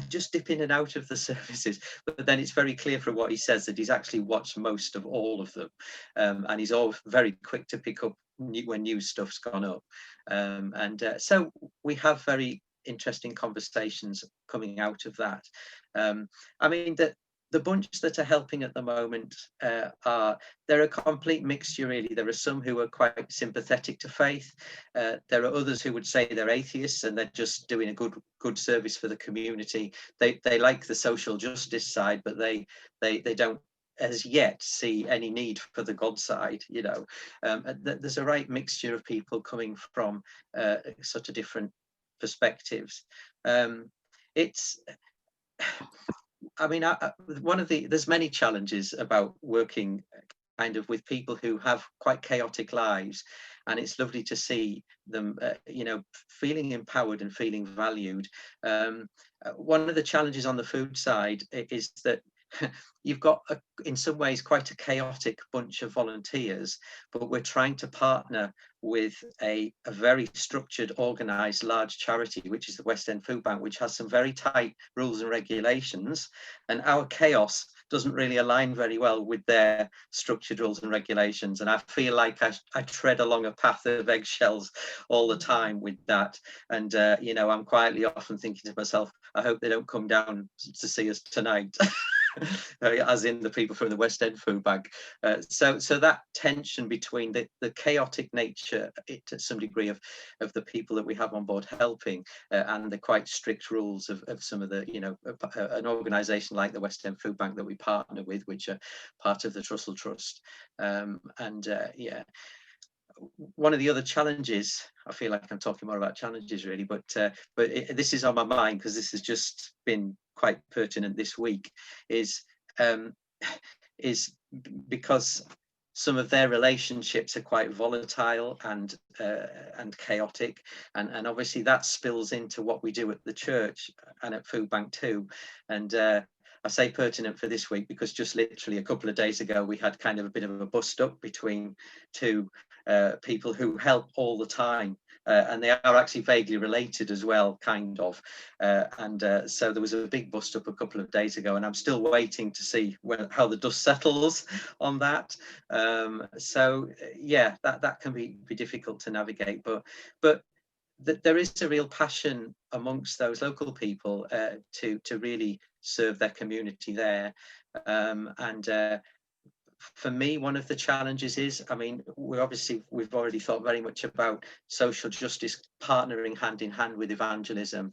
just dip in and out of the services, but then it's very clear from what he says that he's actually watched most of all of them, and he's all very quick to pick up when new stuff's gone up, and so we have very interesting conversations coming out of that. I mean, the bunch that are helping at the moment they're a complete mixture, really. There are some who are quite sympathetic to faith. There are others who would say they're atheists and they're just doing a good service for the community. They like the social justice side, but they don't as yet see any need for the God side. There's a right mixture of people coming from sort of different perspectives. I mean, there's many challenges about working kind of with people who have quite chaotic lives, and it's lovely to see them, you know, feeling empowered and feeling valued. One of the challenges on the food side is that you've got, in some ways, quite a chaotic bunch of volunteers, but we're trying to partner with a very structured, organised, large charity, which is the West End Food Bank, which has some very tight rules and regulations, and our chaos doesn't really align very well with their structured rules and regulations. And I feel like I tread along a path of eggshells all the time with that. And, you know, I'm quietly often thinking to myself, I hope they don't come down to see us tonight. As in the people from the West End Food Bank. So that tension between the chaotic nature, to some degree, of the people that we have on board helping, and the quite strict rules of some of the, you know, an organisation like the West End Food Bank that we partner with, which are part of the Trussell Trust. Yeah. One of the other challenges, I feel like I'm talking more about challenges really, but this is on my mind because this has just been quite pertinent this week, is because some of their relationships are quite volatile and chaotic, and obviously that spills into what we do at the church and at Food Bank too. And I say pertinent for this week because just literally a couple of days ago we had kind of a bit of a bust up between two people who help all the time, and they are actually vaguely related as well, kind of, so there was a big bust up a couple of days ago, and I'm still waiting to see how the dust settles on that. So yeah, that can be difficult to navigate, but there is a real passion amongst those local people to really serve their community there. For me, one of the challenges is, I mean, we've already thought very much about social justice partnering hand in hand with evangelism.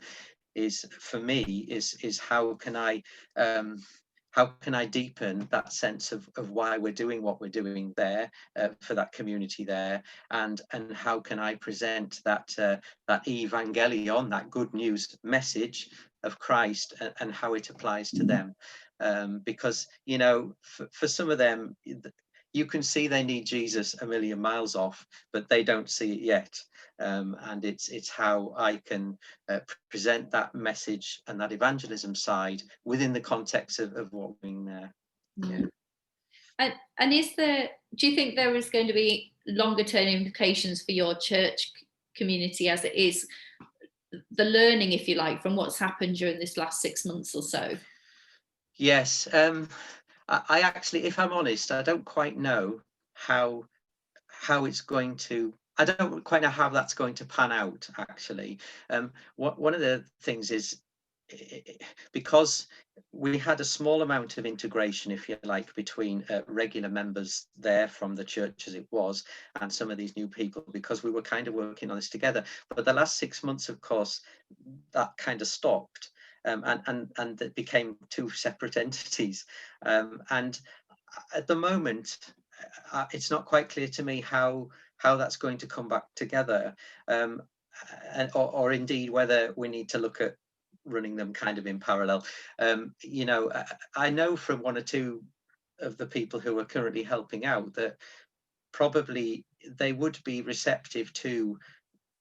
For me is how can I deepen that sense of why we're doing what we're doing there, for that community there, and how can I present that evangelion, that good news message of Christ, and how it applies to them. Because, you know, for some of them, you can see they need Jesus a million miles off, but they don't see it yet. And it's how I can present that message and that evangelism side within the context of what we're doing there. Yeah. And do you think there is going to be longer term implications for your church community as it is, the learning, if you like, from what's happened during this last 6 months or so? Yes, I actually, if I'm honest, I don't quite know how it's going to. I don't quite know how that's going to pan out. Actually, one of the things is, because we had a small amount of integration, if you like, between regular members there from the church as it was, and some of these new people, because we were kind of working on this together. But the last 6 months, of course, that kind of stopped. And it became two separate entities. And at the moment, it's not quite clear to me how that's going to come back together, or indeed whether we need to look at running them kind of in parallel. You know, I know from one or two of the people who are currently helping out that probably they would be receptive to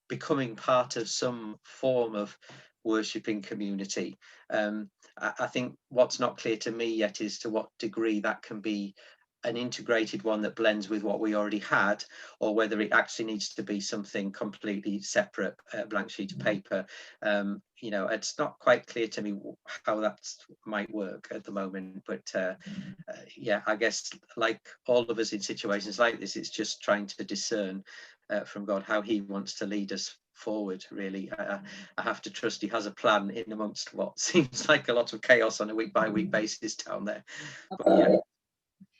becoming part of some form of worshipping community. I think what's not clear to me yet is to what degree that can be an integrated one that blends with what we already had, or whether it actually needs to be something completely separate, blank sheet of paper. You know, it's not quite clear to me how that might work at the moment, but yeah, I guess like all of us in situations like this, it's just trying to discern from God how he wants to lead us forward, really. I have to trust he has a plan in amongst what seems like a lot of chaos on a week by week basis down there. But, yeah.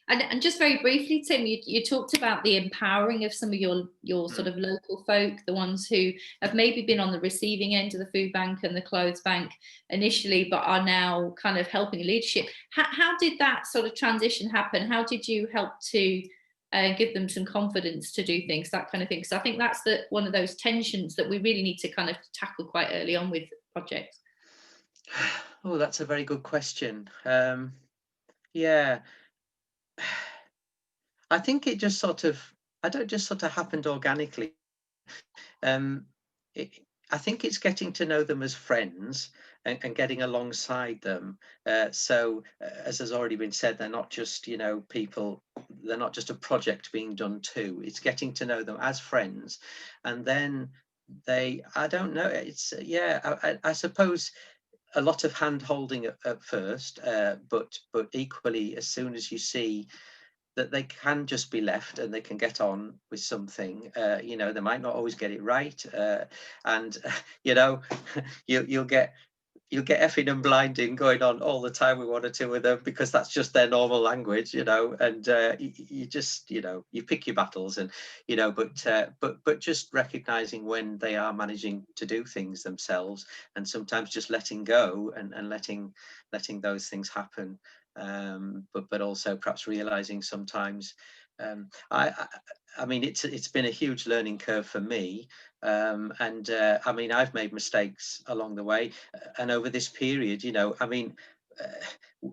And just very briefly, Tim, you talked about the empowering of some of your sort of local folk, the ones who have maybe been on the receiving end of the food bank and the clothes bank initially, but are now kind of helping leadership. How did that sort of transition happen? How did you help to give them some confidence to do things, that kind of thing? Because I think that's one of those tensions that we really need to kind of tackle quite early on with projects. Oh, that's a very good question. Yeah. I think it just sort of, happened organically. I think it's getting to know them as friends and getting alongside them. So as has already been said, they're not just, people, they're not just a project being done to. It's getting to know them as friends. And then I don't know, it's, I suppose a lot of hand holding at first, but equally, as soon as you see that they can just be left and they can get on with something, they might not always get it right, and you'll get effing and blinding going on all the time with one or two of them, because that's just their normal language, and you just you pick your battles, and but just recognizing when they are managing to do things themselves, and sometimes just letting go and letting those things happen, but also perhaps realizing sometimes, I mean, it's been a huge learning curve for me, and I mean, I've made mistakes along the way, and over this period,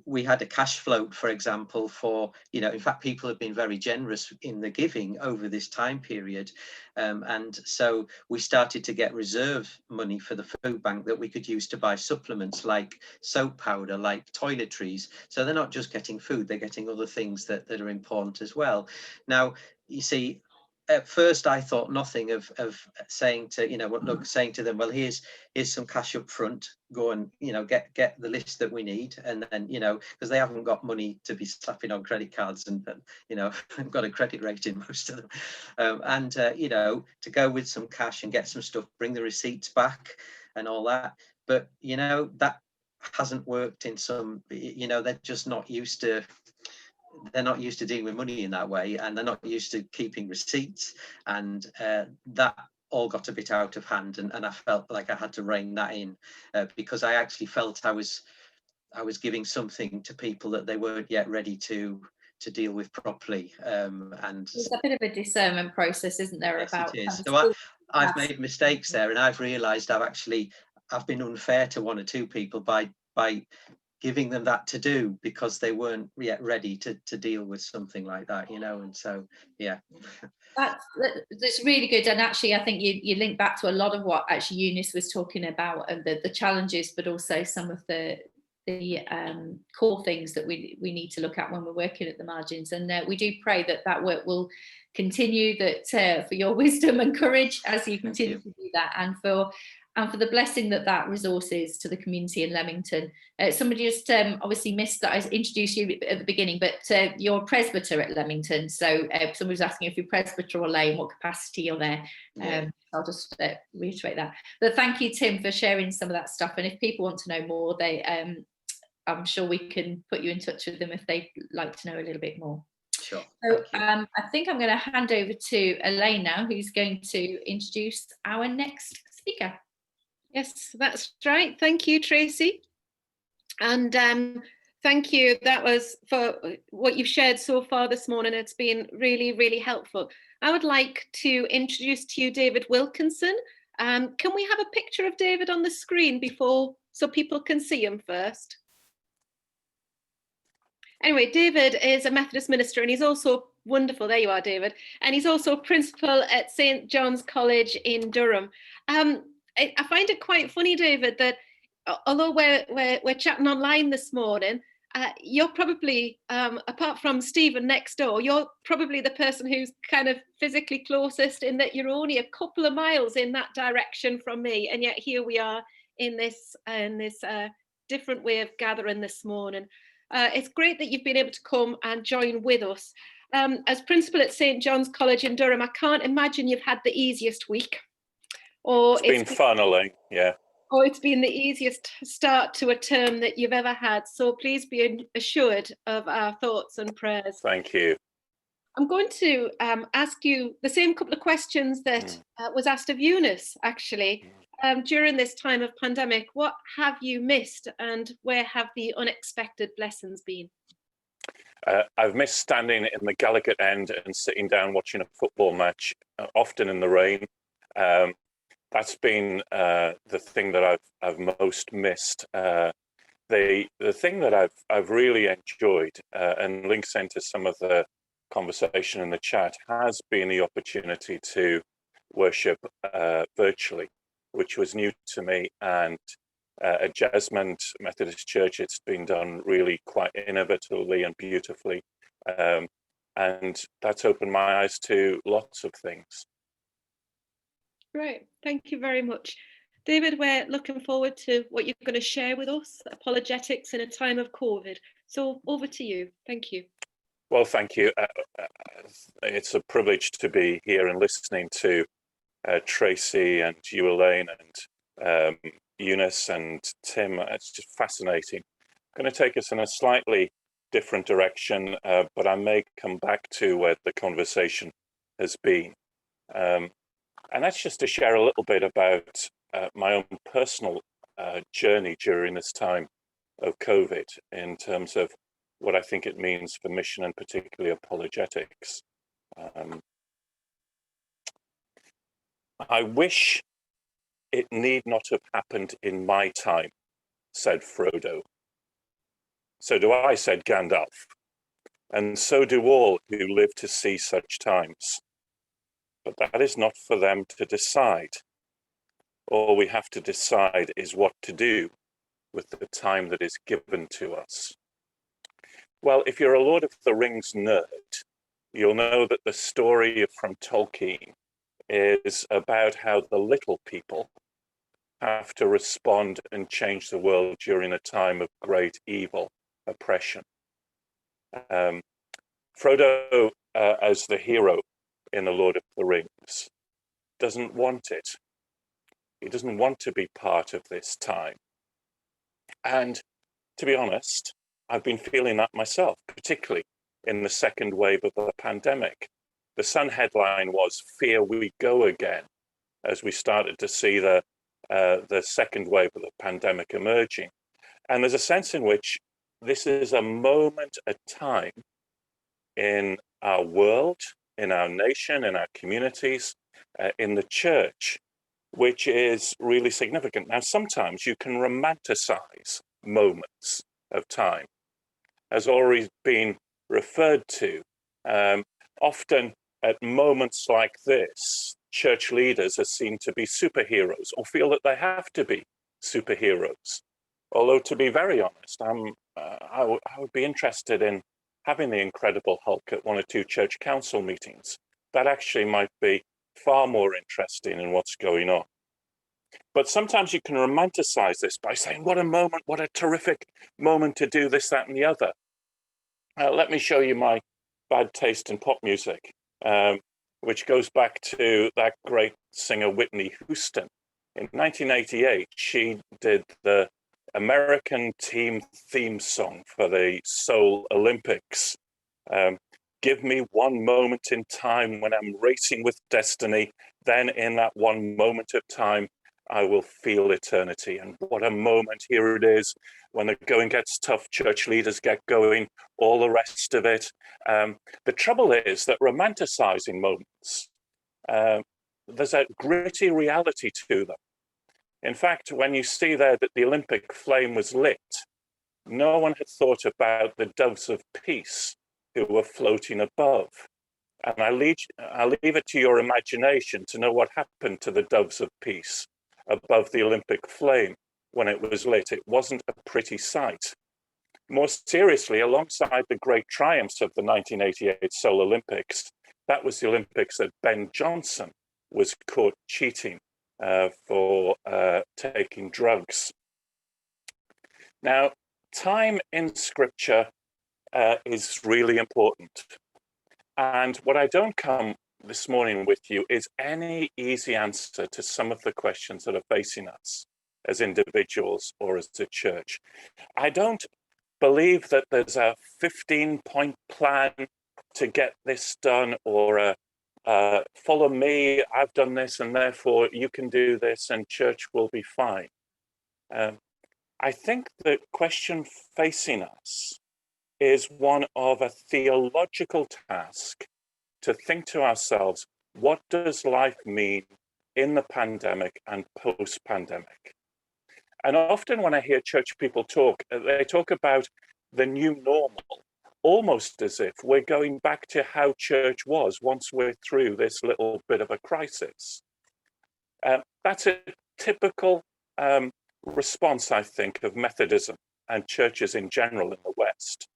we had a cash float, for example, for, in fact, people have been very generous in the giving over this time period, and so we started to get reserve money for the food bank that we could use to buy supplements like soap powder, like toiletries. So they're not just getting food, they're getting other things that are important as well. Now, you see, at first I thought nothing of saying to, saying to them, well, here's some cash up front, go and, get the list that we need. And then, because they haven't got money to be slapping on credit cards and I've got a credit rating, most of them. And, to go with some cash and get some stuff, bring the receipts back and all that. But, that hasn't worked in some, they're just not used to, they're not used to dealing with money in that way, and they're not used to keeping receipts, and that all got a bit out of hand, and I felt like I had to rein that in, because I actually felt I was giving something to people that they weren't yet ready to deal with properly, and there's a bit of a discernment process, isn't there? Yes, about it is. So I've made mistakes there, and I've realized I've been unfair to one or two people by giving them that to do, because they weren't yet ready to deal with something like that, and so, yeah. That's really good, and actually I think you link back to a lot of what actually Eunice was talking about, and the challenges, but also some of the core things that we need to look at when we're working at the margins, and we do pray that work will continue, that for your wisdom and courage as you continue to do that, and for the blessing that resources to the community in Leamington. Somebody just obviously missed that I introduced you at the beginning, but you're a presbyter at Leamington. So somebody was asking if you're presbyter or lay and what capacity you're there. I'll just reiterate that. But thank you, Tim, for sharing some of that stuff. And if people want to know more, I'm sure we can put you in touch with them if they'd like to know a little bit more. Sure. So I think I'm going to hand over to Elaine now, who's going to introduce our next speaker. Yes, that's right. Thank you, Tracy. And thank you. That was for what you've shared so far this morning. It's been really, really helpful. I would like to introduce to you David Wilkinson. Can we have a picture of David on the screen before, so people can see him first? Anyway, David is a Methodist minister, and he's also wonderful. There you are, David. And he's also principal at St. John's College in Durham. I find it quite funny, David, that although we're chatting online this morning, you're probably, apart from Stephen next door, you're probably the person who's kind of physically closest, in that you're only a couple of miles in that direction from me, and yet here we are in this different way of gathering this morning. It's great that you've been able to come and join with us. As principal at St. John's College in Durham, I can't imagine you've had the easiest week. Or it's been fun, Elaine, yeah. Or it's been the easiest start to a term that you've ever had. So please be assured of our thoughts and prayers. Thank you. I'm going to ask you the same couple of questions that was asked of Eunice, actually. During this time of pandemic, what have you missed, and where have the unexpected blessings been? I've missed standing in the Gallagher end and sitting down watching a football match, often in the rain. That's been the thing that I've most missed. The thing that I've really enjoyed and links into some of the conversation in the chat has been the opportunity to worship virtually, which was new to me. And at Jesmond Methodist Church, it's been done really quite innovatively and beautifully. And that's opened my eyes to lots of things. Great, thank you very much. David, we're looking forward to what you're going to share with us, apologetics in a time of COVID. So over to you. Thank you. Well, thank you. It's a privilege to be here and listening to Tracy and you, Elaine, and Eunice and Tim. It's just fascinating. I'm going to take us in a slightly different direction, but I may come back to where the conversation has been. And that's just to share a little bit about my own personal journey during this time of COVID in terms of what I think it means for mission and particularly apologetics. I wish it need not have happened in my time, said Frodo. So do I, said Gandalf, and so do all who live to see such times. But that is not for them to decide. All we have to decide is what to do with the time that is given to us. Well, if you're a Lord of the Rings nerd, you'll know that the story from Tolkien is about how the little people have to respond and change the world during a time of great evil, oppression. Frodo, as the hero in The Lord of the Rings, doesn't want it. He doesn't want to be part of this time. And to be honest, I've been feeling that myself, particularly in the second wave of the pandemic. The Sun headline was "Fear we go again," as we started to see the second wave of the pandemic emerging. And there's a sense in which this is a moment, a time in our world, in our nation, in our communities, in the church, which is really significant. Now, sometimes you can romanticize moments of time, as already been referred to. Often at moments like this, church leaders are seen to be superheroes or feel that they have to be superheroes. Although, to be very honest, I would be interested in having the Incredible Hulk at one or two church council meetings. That actually might be far more interesting in what's going on. But sometimes you can romanticize this by saying, what a moment, what a terrific moment to do this, that, and the other. Let me show you my bad taste in pop music, which goes back to that great singer Whitney Houston. In 1988, she did the American team theme song for the Seoul Olympics. Give me one moment in time when I'm racing with destiny, then in that one moment of time, I will feel eternity. And what a moment. Here it is. When the going gets tough, church leaders get going, all the rest of it. The trouble is that romanticizing moments, there's a gritty reality to them. In fact, when you see there that the Olympic flame was lit, no one had thought about the doves of peace who were floating above. And I leave it to your imagination to know what happened to the doves of peace above the Olympic flame when it was lit. It wasn't a pretty sight. More seriously, alongside the great triumphs of the 1988 Seoul Olympics, that was the Olympics that Ben Johnson was caught cheating for taking drugs. Now, time in Scripture is really important. And what I don't come this morning with you is any easy answer to some of the questions that are facing us as individuals or as a church. I don't believe that there's a 15-point plan to get this done, or a follow me, I've done this and therefore you can do this and church will be fine. I think the question facing us is one of a theological task to think to ourselves, what does life mean in the pandemic and post-pandemic? And often when I hear church people talk, they talk about the new normal almost as if we're going back to how church was once we're through this little bit of a crisis. That's a typical response, I think, of Methodism and churches in general in the West.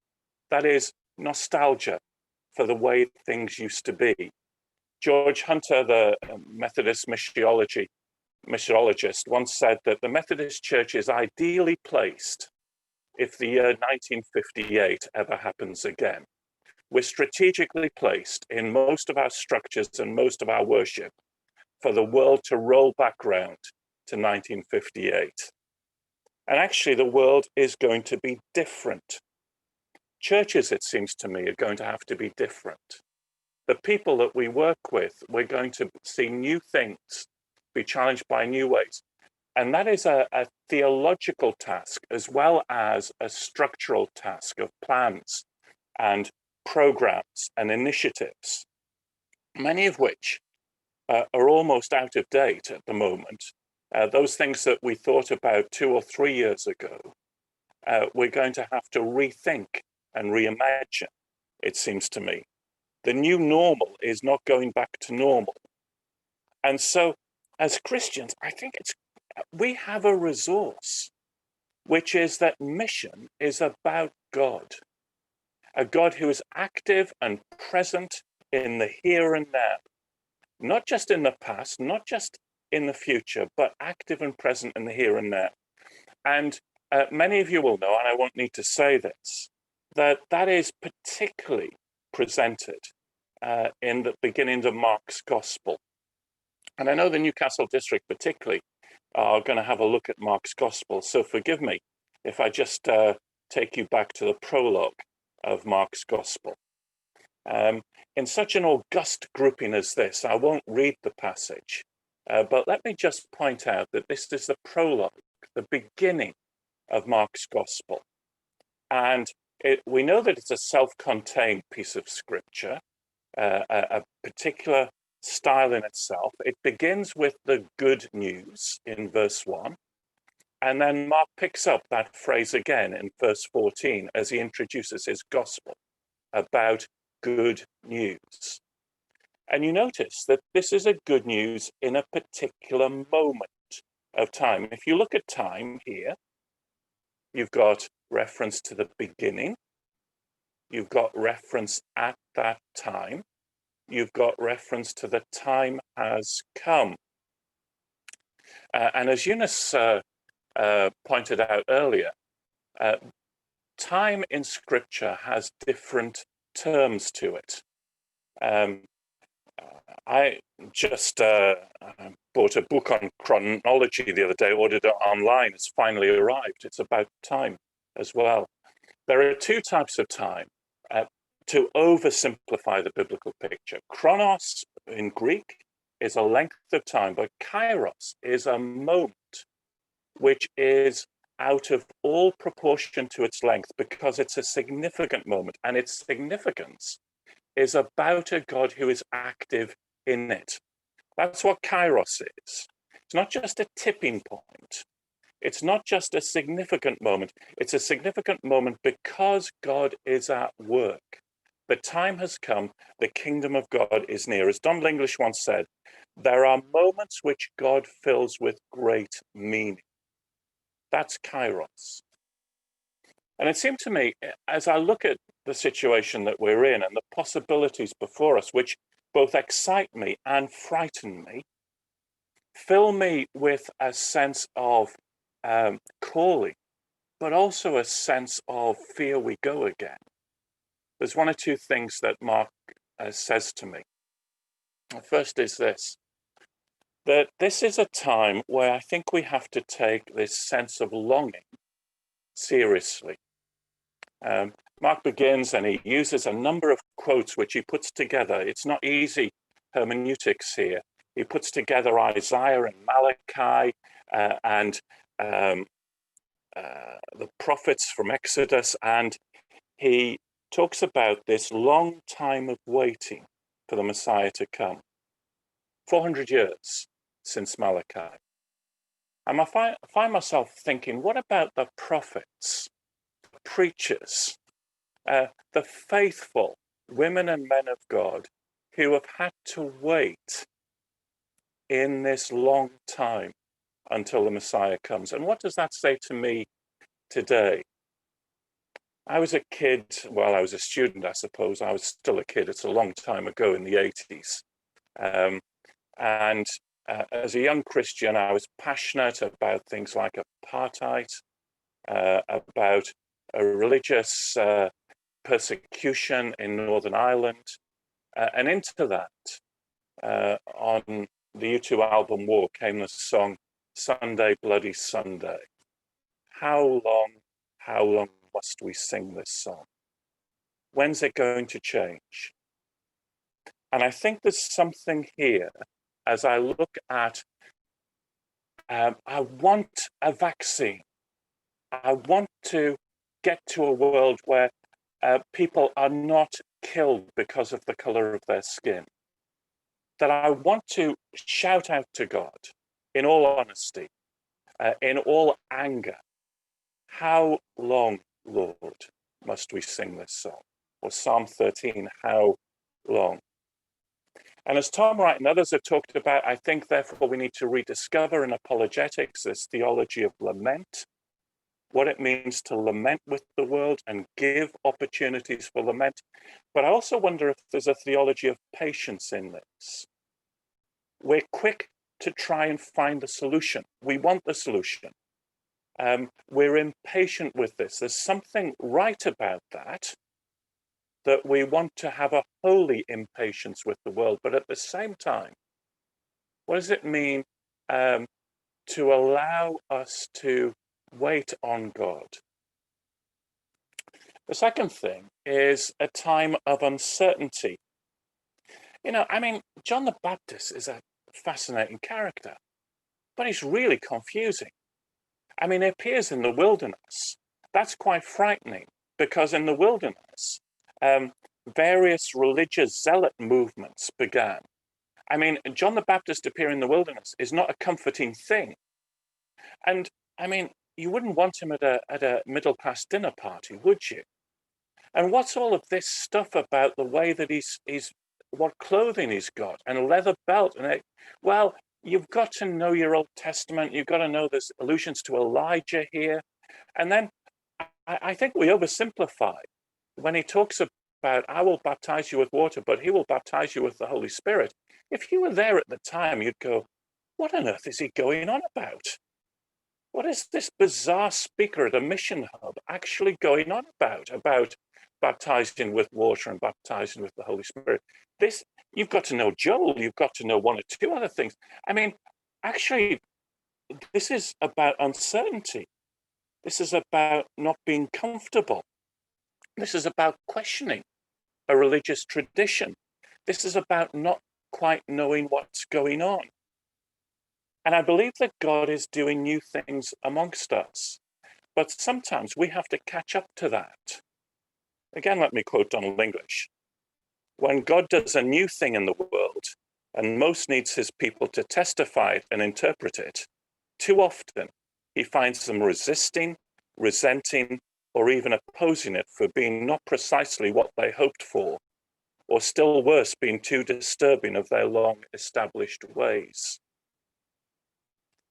That is nostalgia for the way things used to be. George Hunter, the Methodist missiologist, once said that the Methodist Church is ideally placed if the year 1958 ever happens again. We're strategically placed in most of our structures and most of our worship for the world to roll back round to 1958. And actually, the world is going to be different. Churches, it seems to me, are going to have to be different. The people that we work with, we're going to see new things, be challenged by new ways. And that is a theological task as well as a structural task of plans and programs and initiatives, many of which are almost out of date at the moment. Those things that we thought about 2 or 3 years ago, we're going to have to rethink and reimagine, it seems to me. The new normal is not going back to normal. And so as Christians, I think we have a resource, which is that mission is about God, a God who is active and present in the here and now, not just in the past, not just in the future, but active and present in the here and now. And many of you will know, and I won't need to say this, that is particularly presented in the beginnings of Mark's Gospel. And I know the Newcastle district particularly are going to have a look at Mark's Gospel. So forgive me if I just take you back to the prologue of Mark's Gospel. In such an august grouping as this, I won't read the passage, but let me just point out that this is the prologue, the beginning of Mark's Gospel. And we know that it's a self-contained piece of scripture, a particular style in itself. It begins with the good news in verse 1, and then Mark picks up that phrase again in verse 14 as he introduces his gospel about good news. And you notice that this is a good news in a particular moment of time. If you look at time here, you've got reference to the beginning, you've got reference at that time, you've got reference to the time has come. And as Eunice pointed out earlier, time in scripture has different terms to it. I just bought a book on chronology the other day, ordered it online. It's finally arrived. It's about time as well. There are two types of time to oversimplify the biblical picture. Chronos in Greek is a length of time, but kairos is a moment which is out of all proportion to its length because it's a significant moment, and its significance is about a God who is active in it. That's what kairos is. It's not just a tipping point. It's not just a significant moment. It's a significant moment because God is at work. The time has come. The kingdom of God is near. As Don English once said, there are moments which God fills with great meaning. That's kairos. And it seemed to me, as I look at the situation that we're in and the possibilities before us, which both excite me and frighten me, fill me with a sense of calling, but also a sense of fear we go again. There's one or two things that Mark says to me. The first is this, that this is a time where I think we have to take this sense of longing seriously. Mark begins and he uses a number of quotes which he puts together. It's not easy hermeneutics here. He puts together Isaiah and Malachi and the prophets from Exodus, and he talks about this long time of waiting for the Messiah to come. 400 years since Malachi. And I find myself thinking, what about the prophets, the preachers, the faithful women and men of God who have had to wait in this long time until the Messiah comes. And what does that say to me today? I was a kid, well, I was a student, I suppose. I was still a kid. It's a long time ago in the 80s. As a young Christian, I was passionate about things like apartheid, about a religious persecution in Northern Ireland, and into that, on the U2 album War came the song Sunday, Bloody Sunday. How long must we sing this song? When's it going to change? And I think there's something here as I look at, I want a vaccine. I want to get to a world where people are not killed because of the color of their skin. That I want to shout out to God in all honesty, in all anger, how long, Lord, must we sing this song? Or Psalm 13, how long? And as Tom Wright and others have talked about, I think therefore we need to rediscover in apologetics this theology of lament, what it means to lament with the world and give opportunities for lament. But I also wonder if there's a theology of patience in this. We're quick to try and find the solution. We want the solution. We're impatient with this. There's something right about that we want to have a holy impatience with the world. But at the same time, what does it mean to allow us to wait on God? The second thing is a time of uncertainty. You know, I mean, John the Baptist is a fascinating character, but he's really confusing. I mean, he appears in the wilderness. That's quite frightening because in the wilderness, various religious zealot movements began. I mean, John the Baptist appearing in the wilderness is not a comforting thing. And I mean, you wouldn't want him at a middle-class dinner party, would you? And what's all of this stuff about the way that he's what clothing he's got and a leather belt? And well, you've got to know your Old Testament. You've got to know there's allusions to Elijah here. And then I think we oversimplify when he talks about, I will baptize you with water, but he will baptize you with the Holy Spirit. If you were there at the time, you'd go, what on earth is he going on about? What is this bizarre speaker at a mission hub actually going on about baptizing with water and baptizing with the Holy Spirit? This, you've got to know Joel, you've got to know one or two other things. I mean, actually, this is about uncertainty. This is about not being comfortable. This is about questioning a religious tradition. This is about not quite knowing what's going on. And I believe that God is doing new things amongst us, but sometimes we have to catch up to that. Again, let me quote Donald English. When God does a new thing in the world and most needs his people to testify it and interpret it, too often he finds them resisting, resenting, or even opposing it for being not precisely what they hoped for, or still worse, being too disturbing of their long-established ways.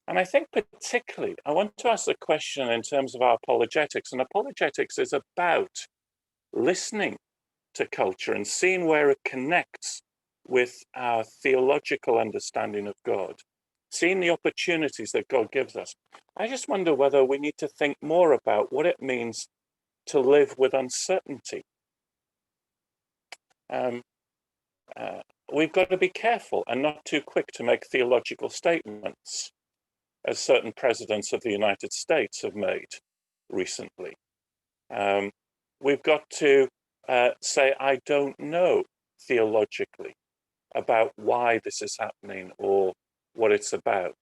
And I think particularly, I want to ask the question in terms of our apologetics, and apologetics is about listening to culture and seeing where it connects with our theological understanding of God, seeing the opportunities that God gives us. I just wonder whether we need to think more about what it means to live with uncertainty. We've got to be careful and not too quick to make theological statements, as certain presidents of the United States have made recently. We've got to say, I don't know theologically about why this is happening or what it's about.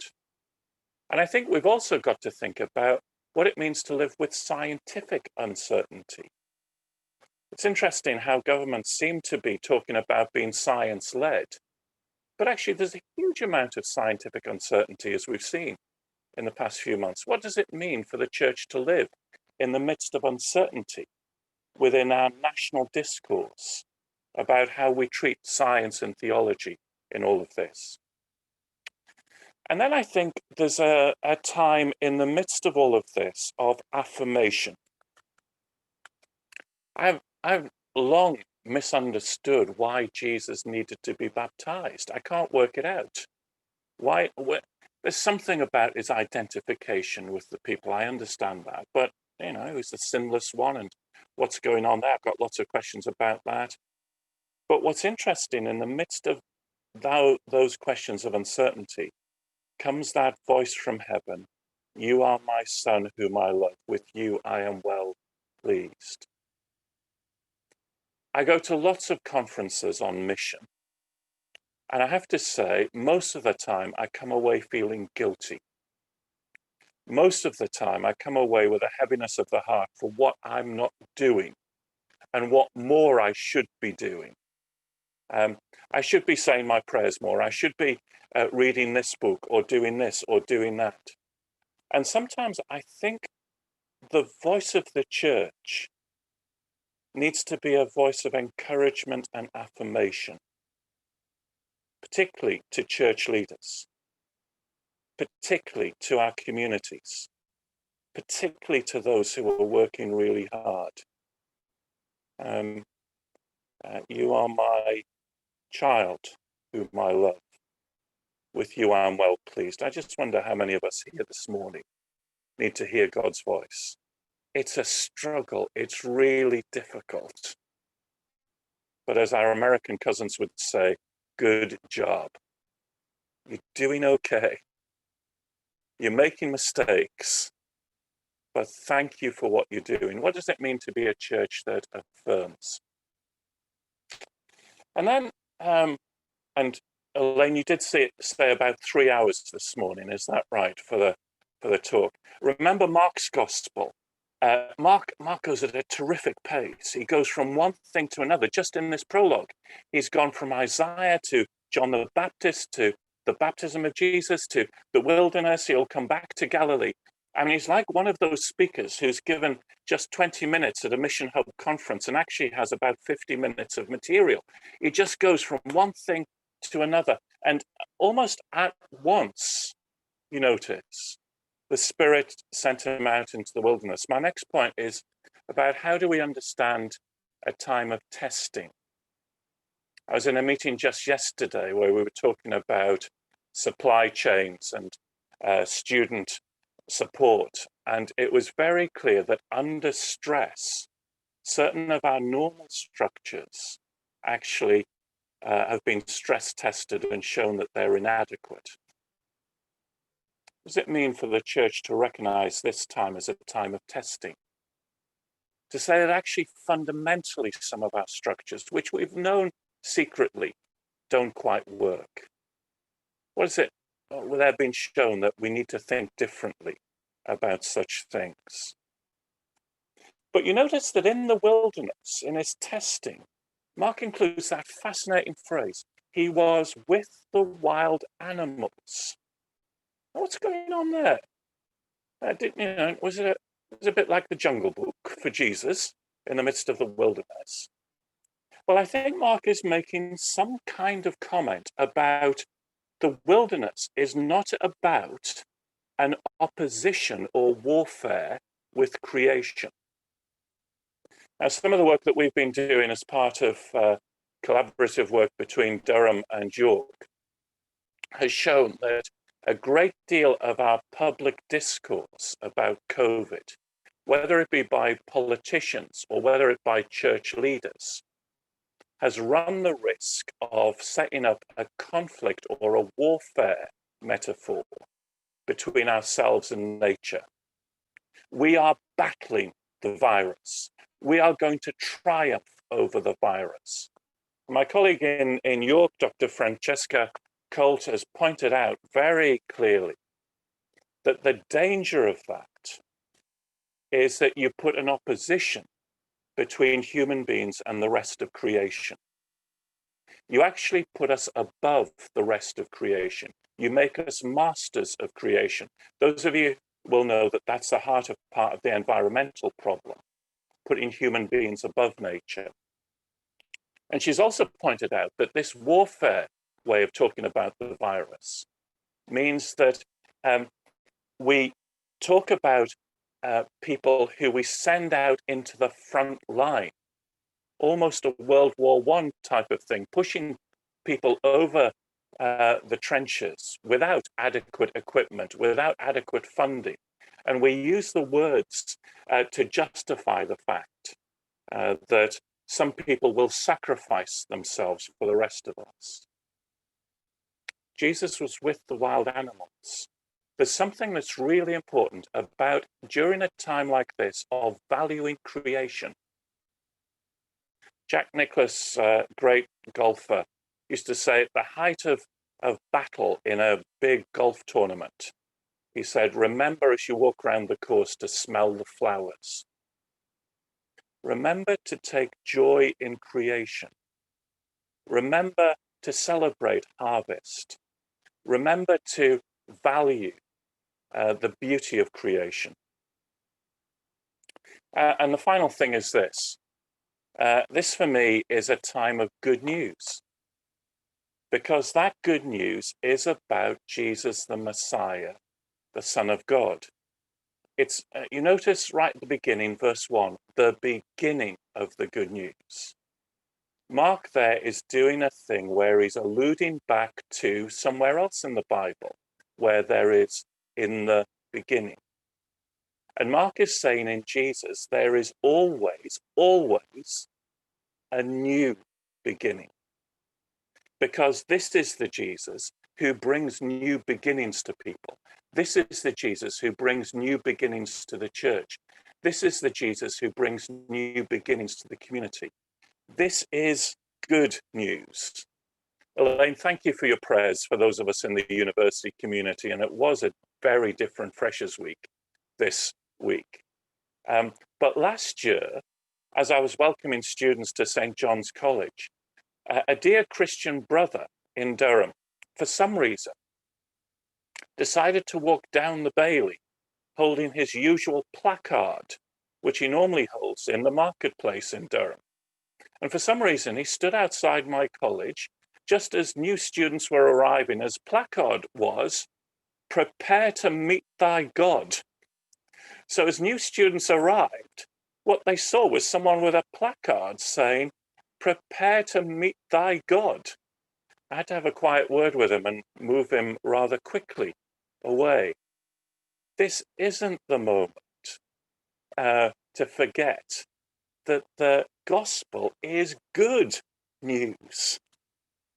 And I think we've also got to think about what it means to live with scientific uncertainty. It's interesting how governments seem to be talking about being science-led, but actually there's a huge amount of scientific uncertainty, as we've seen in the past few months. What does it mean for the church to live in the midst of uncertainty? within our national discourse about how we treat science and theology in all of this. And then I think there's a time in the midst of all of this of affirmation. I've long misunderstood why Jesus needed to be baptized. I can't work it out. Why? There's something about his identification with the people. I understand that, but you know, he's the sinless one, and what's going on there? I've got lots of questions about that. But what's interesting, in the midst of those questions of uncertainty, comes that voice from heaven: "You are my son, whom I love. With you I am well pleased." I go to lots of conferences on mission, and I have to say, most of the time I come away feeling guilty. Most of the time I come away with a heaviness of the heart for what I'm not doing and what more I should be doing. I should be saying my prayers more. I should be reading this book or doing this or doing that. And sometimes I think the voice of the church needs to be a voice of encouragement and affirmation, particularly to church leaders, particularly to our communities, particularly to those who are working really hard. You are my child, whom I love. With you I am well pleased. I just wonder how many of us here this morning need to hear God's voice. It's a struggle. It's really difficult. But as our American cousins would say, good job. You're doing okay. You're making mistakes, but thank you for what you're doing. What does it mean to be a church that affirms? And then, and Elaine, you did say about 3 hours this morning. Is that right, for the talk? Remember Mark's gospel. Mark goes at a terrific pace. He goes from one thing to another. Just in this prologue, he's gone from Isaiah to John the Baptist to the baptism of Jesus to the wilderness. He'll come back to Galilee. I mean, he's like one of those speakers who's given just 20 minutes at a Mission Hub conference and actually has about 50 minutes of material. He just goes from one thing to another. And almost at once, you notice, the Spirit sent him out into the wilderness. My next point is about how do we understand a time of testing? I was in a meeting just yesterday where we were talking about supply chains and student support. And it was very clear that under stress, certain of our normal structures actually have been stress tested and shown that they're inadequate. What does it mean for the church to recognize this time as a time of testing? To say that actually fundamentally some of our structures, which we've known secretly, don't quite work. What is it? Well, they've been shown that we need to think differently about such things. But you notice that in the wilderness, in his testing, Mark includes that fascinating phrase, he was with the wild animals. What's going on there? Was it a bit like the Jungle Book for Jesus in the midst of the wilderness? Well, I think Mark is making some kind of comment about the wilderness is not about an opposition or warfare with creation. Now, some of the work that we've been doing as part of collaborative work between Durham and York has shown that a great deal of our public discourse about COVID, whether it be by politicians or whether it by church leaders, has run the risk of setting up a conflict or a warfare metaphor between ourselves and nature. We are battling the virus. We are going to triumph over the virus. My colleague in York, Dr. Francesca Colt, has pointed out very clearly that the danger of that is that you put an opposition between human beings and the rest of creation. You actually put us above the rest of creation. You make us masters of creation. Those of you will know that that's the part of the environmental problem. putting human beings above nature. And she's also pointed out that this warfare way of talking about the virus means that we talk about people who we send out into the front line, almost a World War I type of thing, pushing people over the trenches without adequate equipment, without adequate funding. And we use the words to justify the fact that some people will sacrifice themselves for the rest of us. Jesus was with the wild animals. There's something that's really important about, during a time like this, of valuing creation. Jack Nicklaus, great golfer, used to say at the height of battle in a big golf tournament, he said, remember as you walk around the course to smell the flowers. Remember to take joy in creation. Remember to celebrate harvest. Remember to value the beauty of creation. And the final thing is this. This for me is a time of good news, because that good news is about Jesus the Messiah, the Son of God. It's, you notice right at the beginning, verse 1, the beginning of the good news. Mark there is doing a thing where he's alluding back to somewhere else in the Bible, where there is in the beginning. And Mark is saying in Jesus, there is always, always a new beginning. Because this is the Jesus who brings new beginnings to people. This is the Jesus who brings new beginnings to the church. This is the Jesus who brings new beginnings to the community. This is good news. Elaine, thank you for your prayers for those of us in the university community. And it was a very different Freshers' Week this week. But last year, as I was welcoming students to St. John's College, a dear Christian brother in Durham, for some reason, decided to walk down the Bailey holding his usual placard, which he normally holds in the marketplace in Durham. And for some reason, he stood outside my college just as new students were arriving. His placard was, "Prepare to meet thy God." So as new students arrived, what they saw was someone with a placard saying, "Prepare to meet thy God." I had to have a quiet word with him and move him rather quickly away. This isn't the moment to forget that the gospel is good news.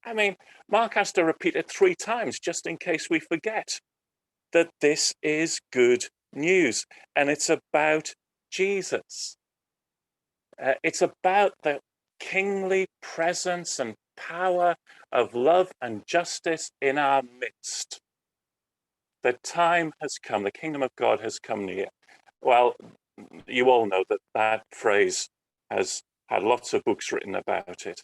I mean, Mark has to repeat it 3 times just in case we forget that this is good news, and it's about Jesus. It's about the kingly presence and power of love and justice in our midst. The time has come, the kingdom of God has come near. Well, you all know that that phrase has had lots of books written about it,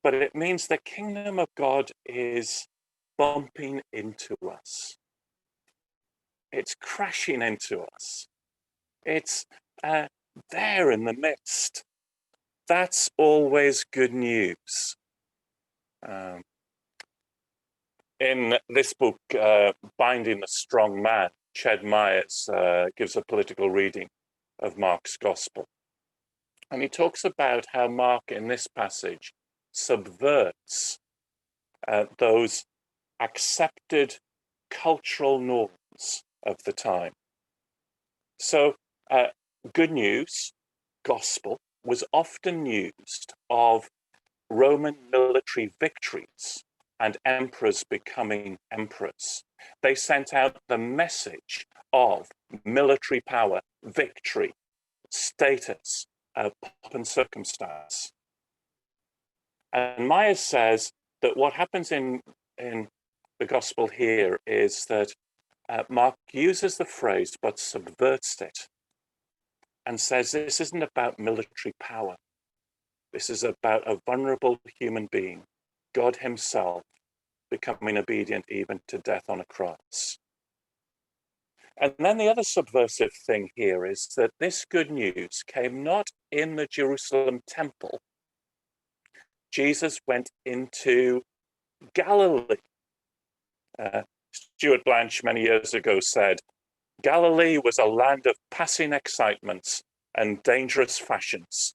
but it means the kingdom of God is bumping into us. It's crashing into us. It's there in the midst. That's always good news. In this book, Binding the Strong Man, Ched Myers gives a political reading of Mark's gospel. And he talks about how Mark in this passage subverts those accepted cultural norms of the time. So good news, gospel, was often used of Roman military victories and emperors becoming emperors. They sent out the message of military power, victory, status, pomp and circumstance. And Myers says that what happens in the gospel here is that Mark uses the phrase but subverts it and says this isn't about military power. This is about a vulnerable human being, God himself, becoming obedient even to death on a cross. And then the other subversive thing here is that this good news came not in the Jerusalem temple. Jesus went into Galilee. Stuart Blanche many years ago said, Galilee was a land of passing excitements and dangerous fashions,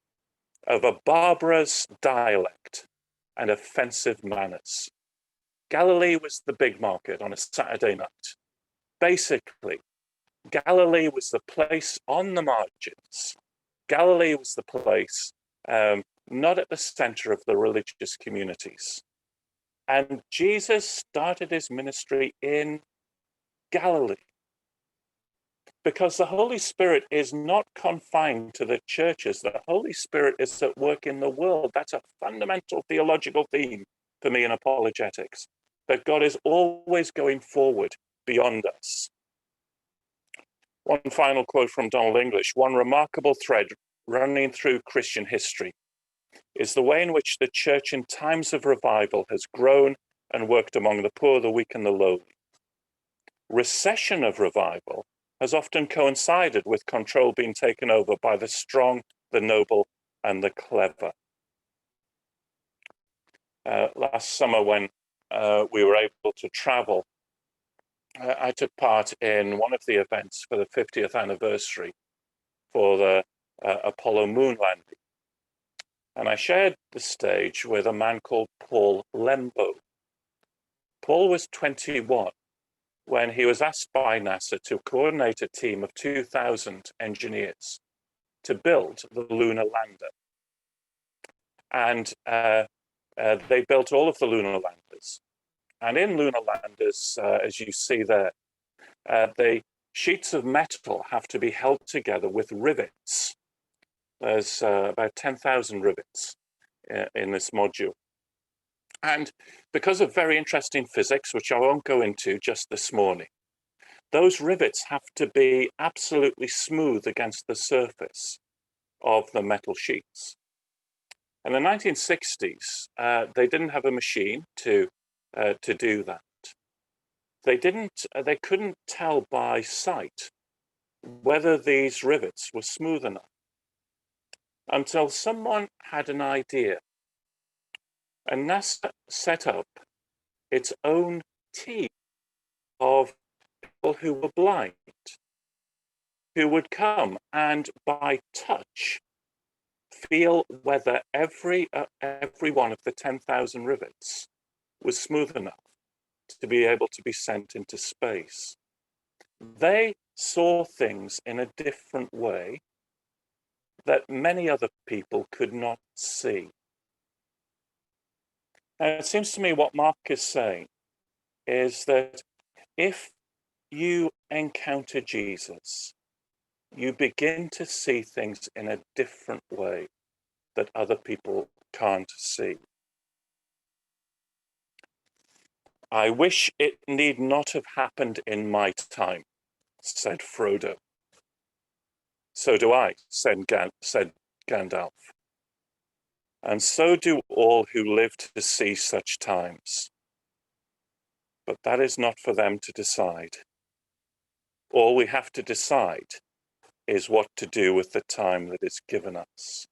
of a barbarous dialect and offensive manners. Galilee was the big market on a Saturday night. Basically, Galilee was the place on the margins. Galilee was the place not at the center of the religious communities. And Jesus started his ministry in Galilee because the Holy Spirit is not confined to the churches. The Holy Spirit is at work in the world. That's a fundamental theological theme for me in apologetics, that God is always going forward beyond us. One final quote from Donald English: one remarkable thread running through Christian history is the way in which the church in times of revival has grown and worked among the poor, the weak, and the lowly. Recession of revival has often coincided with control being taken over by the strong, the noble, and the clever. Last summer, when we were able to travel, I took part in one of the events for the 50th anniversary for the Apollo moon landing. And I shared the stage with a man called Paul Lembo. Paul was 21 when he was asked by NASA to coordinate a team of 2,000 engineers to build the lunar lander. And they built all of the lunar landers. And in lunar landers, as you see there, the sheets of metal have to be held together with rivets. There's about 10,000 rivets in this module. And because of very interesting physics, which I won't go into just this morning, those rivets have to be absolutely smooth against the surface of the metal sheets. In the 1960s, they didn't have a machine to do that. They couldn't tell by sight whether these rivets were smooth enough until someone had an idea. And NASA set up its own team of people who were blind, who would come and by touch feel whether every one of the 10,000 rivets was smooth enough to be able to be sent into space. They saw things in a different way that many other people could not see. And it seems to me what Mark is saying is that if you encounter Jesus, you begin to see things in a different way that other people can't see. I wish it need not have happened in my time, said Frodo. So do I, said Gandalf. And so do all who live to see such times. But that is not for them to decide. All we have to decide is what to do with the time that is given us.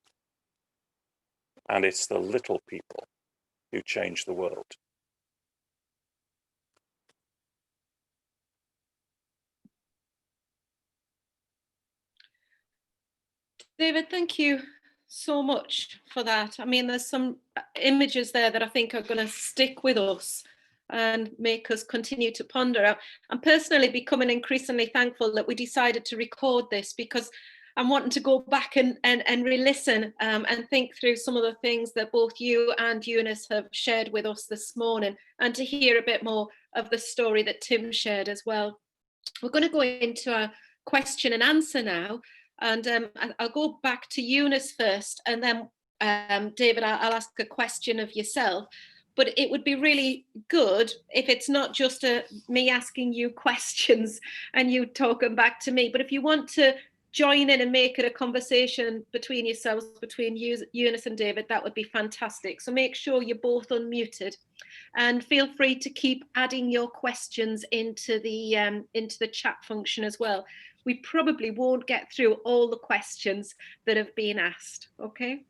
And it's the little people who change the world. David, thank you so much for that. I mean, there's some images there that I think are going to stick with us and make us continue to ponder. I'm personally becoming increasingly thankful that we decided to record this, because I'm wanting to go back and re-listen and think through some of the things that both you and Eunice have shared with us this morning, and to hear a bit more of the story that Tim shared as well. We're going to go into a question and answer now. And I'll go back to Eunice first, and then David, I'll ask a question of yourself. But it would be really good if it's not just me asking you questions and you talking back to me. But if you want to join in and make it a conversation between yourselves, between Eunice and David, that would be fantastic. So make sure you're both unmuted, and feel free to keep adding your questions into the chat function as well. We probably won't get through all the questions that have been asked, okay?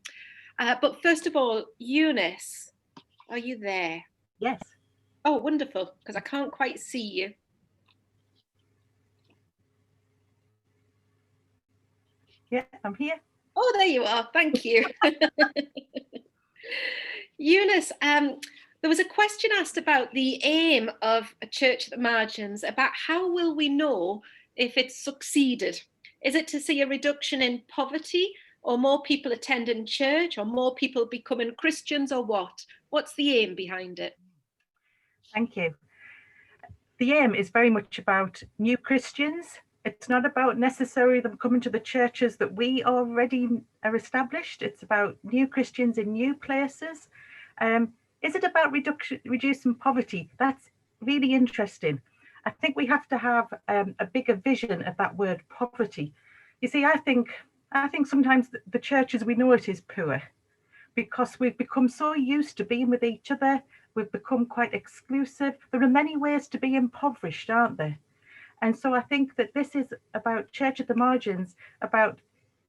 But first of all, Eunice, are you there? Yes. Oh, wonderful, because I can't quite see you. Yeah, I'm here. Oh, there you are. Thank you. Eunice, there was a question asked about the aim of a church at the margins, about how will we know if it's succeeded? Is it to see a reduction in poverty, or more people attending church, or more people becoming Christians, or what? What's the aim behind it? Thank you. The aim is very much about new Christians. It's not about necessarily them coming to the churches that we already are established. It's about new Christians in new places. Is it about reducing poverty? That's really interesting. I think we have to have a bigger vision of that word poverty. You see, I think sometimes the church as we know it is poor, because we've become so used to being with each other. We've become quite exclusive. There are many ways to be impoverished, aren't there? And so I think that this is about church at the margins, about,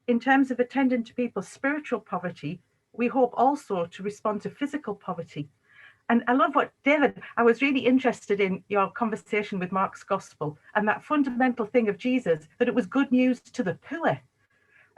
in terms of attending to people's spiritual poverty, we hope also to respond to physical poverty. And I love what, David, I was really interested in your conversation with Mark's Gospel and that fundamental thing of Jesus, that it was good news to the poor.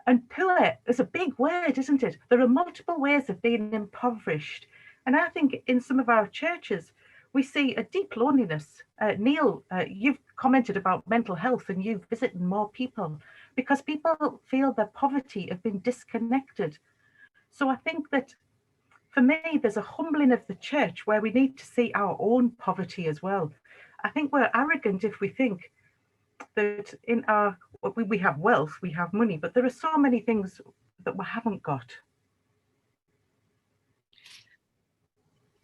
And poor is a big word, isn't it? There are multiple ways of being impoverished. And I think in some of our churches, we see a deep loneliness. Neil, you've commented about mental health, and you've visited more people because people feel their poverty have been disconnected. So I think that for me, there's a humbling of the church where we need to see our own poverty as well. I think we're arrogant if we think that we have wealth, we have money, but there are so many things that we haven't got.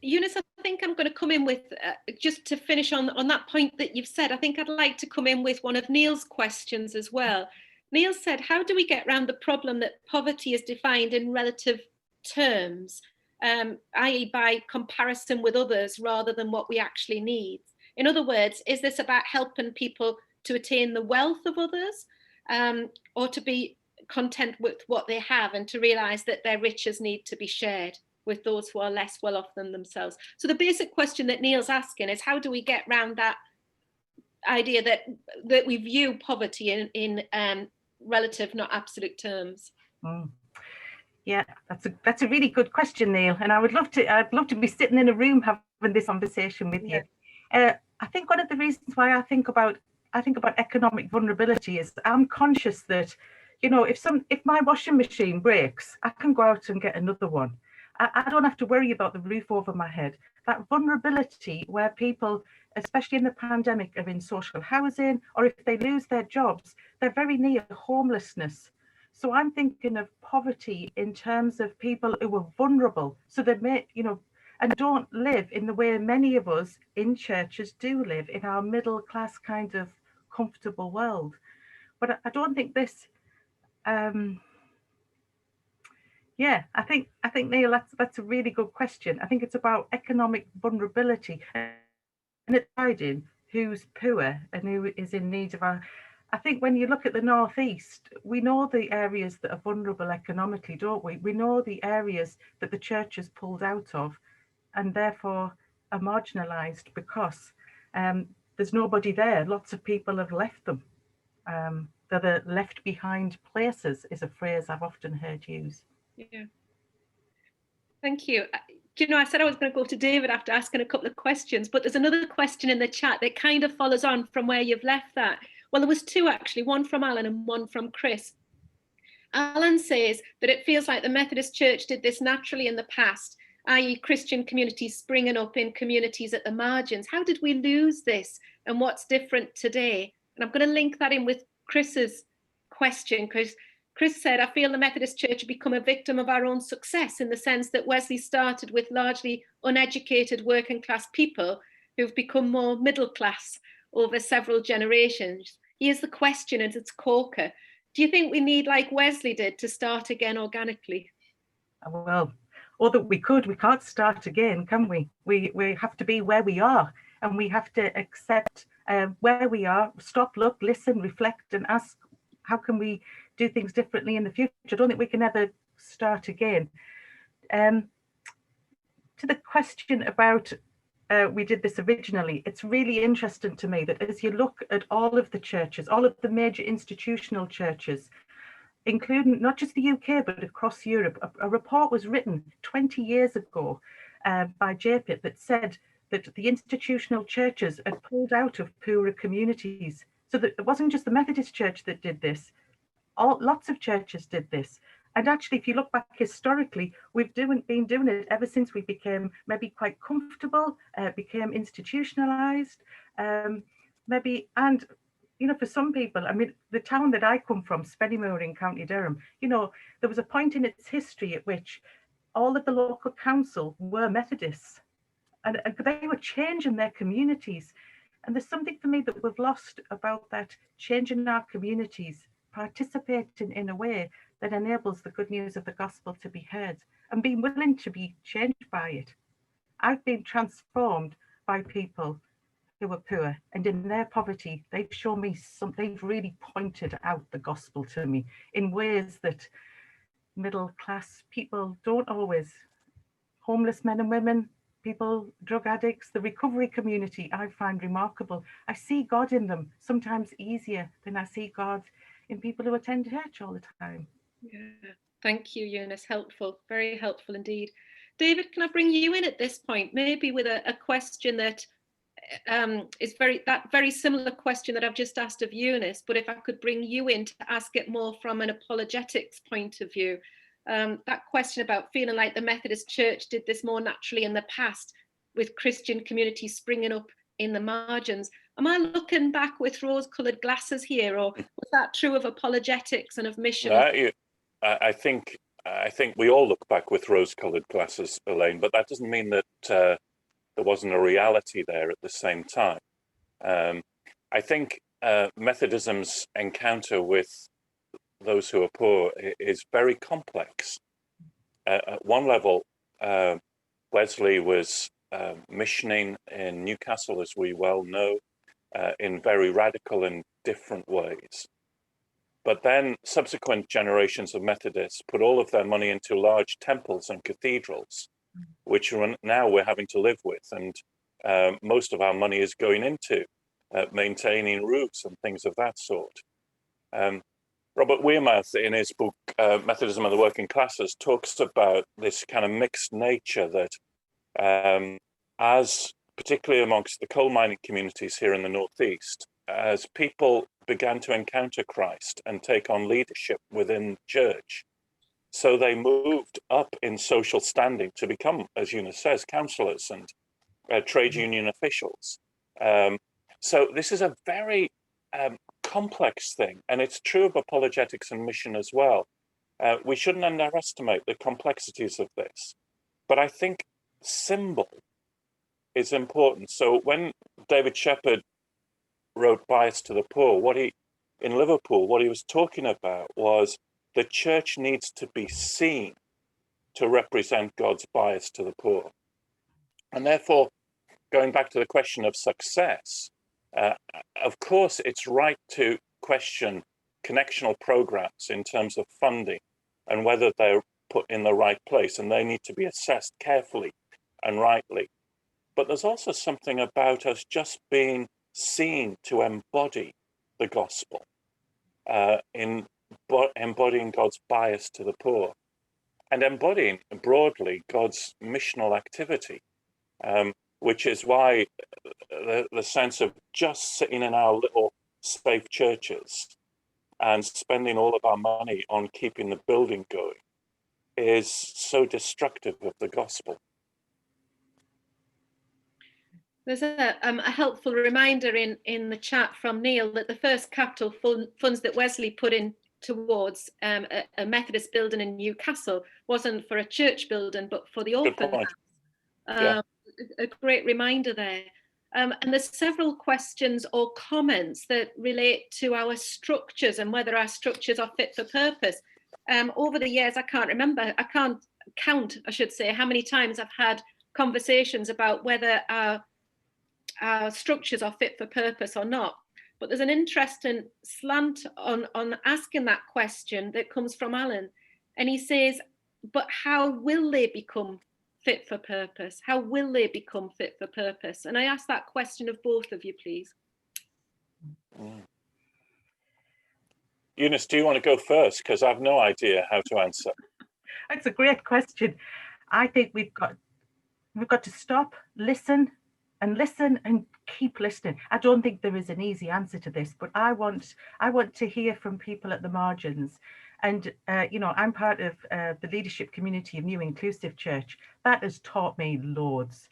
Eunice, I think I'm going to come in with, just to finish on that point that you've said, I think I'd like to come in with one of Neil's questions as well. Neil said, how do we get around the problem that poverty is defined in relative terms, i.e. by comparison with others rather than what we actually need? In other words, is this about helping people to attain the wealth of others, or to be content with what they have and to realise that their riches need to be shared with those who are less well off than themselves? So the basic question that Neil's asking is, how do we get around that idea that we view poverty in relative, not absolute terms? Yeah, that's a really good question, Neil. And I'd love to be sitting in a room having this conversation with you. I think one of the reasons why I think about economic vulnerability is I'm conscious that, you know, if my washing machine breaks, I can go out and get another one. I don't have to worry about the roof over my head. That vulnerability where people, especially in the pandemic, are in social housing, or if they lose their jobs, they're very near homelessness. So I'm thinking of poverty in terms of people who are vulnerable. So they may, you know, and don't live in the way many of us in churches do live, in our middle class kind of comfortable world. But I don't think this, yeah, I think Neil, that's a really good question. I think it's about economic vulnerability and deciding who's poor and who is in need of our. I think when you look at the Northeast, we know the areas that are vulnerable economically, don't we? We know the areas that the church has pulled out of and therefore are marginalised because there's nobody there. Lots of people have left them. They're the left behind places is a phrase I've often heard used. Yeah. Thank you. Do you know, I said I was going to go to David after asking a couple of questions, but there's another question in the chat that kind of follows on from where you've left that. Well, there was two actually, one from Alan and one from Chris. Alan says that it feels like the Methodist Church did this naturally in the past, i.e. Christian communities springing up in communities at the margins. How did we lose this and what's different today? And I'm going to link that in with Chris's question, because Chris said, I feel the Methodist Church has become a victim of our own success in the sense that Wesley started with largely uneducated working class people who've become more middle class over several generations. Here's the question, and it's Corker. Do you think we need, like Wesley did, to start again organically? Well, or that we can't start again, can we? We have to be where we are, and we have to accept where we are, stop, look, listen, reflect, and ask, how can we do things differently in the future? I don't think we can ever start again. To the question about we did this originally, it's really interesting to me that as you look at all of the churches, all of the major institutional churches, including not just the UK, but across Europe, a report was written 20 years ago by JPIT that said that the institutional churches had pulled out of poorer communities. So that it wasn't just the Methodist Church that did this. Lots of churches did this. And actually, if you look back historically, we've been doing it ever since we became maybe quite comfortable, became institutionalized, maybe, and you know, for some people, I mean, the town that I come from, Spennymoor in County Durham, you know, there was a point in its history at which all of the local council were Methodists, and they were changing their communities. And there's something for me that we've lost about that, changing our communities, participating in a way that enables the good news of the gospel to be heard and being willing to be changed by it. I've been transformed by people who are poor, and in their poverty, they've shown me they've really pointed out the gospel to me in ways that middle class people don't always. Homeless men and women, people, drug addicts, the recovery community, I find remarkable. I see God in them, sometimes easier than I see God in people who attend church all the time. Yeah, thank you, Eunice. Helpful, very helpful indeed. David, can I bring you in at this point, maybe with a question that is very similar question that I've just asked of Eunice, but if I could bring you in to ask it more from an apologetics point of view. That question about feeling like the Methodist Church did this more naturally in the past, with Christian communities springing up in the margins. Am I looking back with rose-coloured glasses here, or was that true of apologetics and of mission? I think we all look back with rose-coloured glasses, Elaine, but that doesn't mean that there wasn't a reality there at the same time. I think Methodism's encounter with those who are poor is very complex. At one level, Wesley was missioning in Newcastle, as we well know, in very radical and different ways. But then subsequent generations of Methodists put all of their money into large temples and cathedrals, which now we're having to live with. And most of our money is going into maintaining roofs and things of that sort. Robert Wearmouth, in his book, Methodism and the Working Classes, talks about this kind of mixed nature that as particularly amongst the coal mining communities here in the Northeast, as people began to encounter Christ and take on leadership within the church, so they moved up in social standing to become, as Eunice says, councillors and trade union officials. So this is a very complex thing, and it's true of apologetics and mission as well. We shouldn't underestimate the complexities of this, but I think symbol is important. So when David Shepherd wrote Bias to the Poor, in Liverpool, what he was talking about was the church needs to be seen to represent God's bias to the poor. And therefore, going back to the question of success, of course, it's right to question connectional programs in terms of funding and whether they're put in the right place, and they need to be assessed carefully and rightly. But there's also something about us just being seen to embody the gospel, in embodying God's bias to the poor, and embodying broadly God's missional activity, which is why the sense of just sitting in our little safe churches and spending all of our money on keeping the building going is so destructive of the gospel. There's a helpful reminder in the chat from Neil that the first capital funds that Wesley put in towards a Methodist building in Newcastle wasn't for a church building, but for the orphan house. A great reminder there. And there's several questions or comments that relate to our structures and whether our structures are fit for purpose. Over the years, I can't count, I should say, how many times I've had conversations about whether our structures are fit for purpose or not. But there's an interesting slant on asking that question that comes from Alan. And he says, but how will they become fit for purpose? How will they become fit for purpose? And I ask that question of both of you, please. Eunice, do you want to go first? Because I've no idea how to answer. That's a great question. I think we've got to stop, listen and keep listening. I don't think there is an easy answer to this, but I want to hear from people at the margins. And, I'm part of the leadership community of New Inclusive Church. That has taught me loads,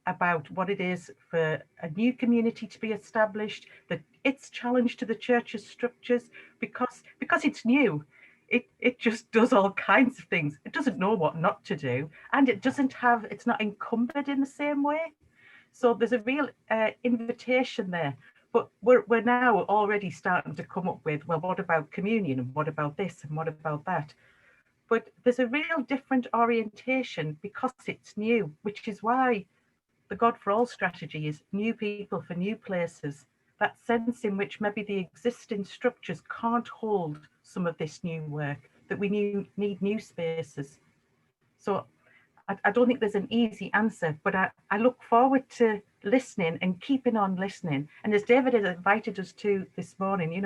about what it is for a new community to be established, that its challenge to the church's structures, because it's new. It just does all kinds of things. It doesn't know what not to do, and it's not encumbered in the same way. So there's a real invitation there. But we're now already starting to come up with, well, what about communion, and what about this, and what about that? But there's a real different orientation because it's new, which is why the God for All strategy is new people for new places. That sense in which maybe the existing structures can't hold some of this new work, that we need new spaces. So I don't think there's an easy answer, but I look forward to listening and keeping on listening. And as David has invited us to this morning,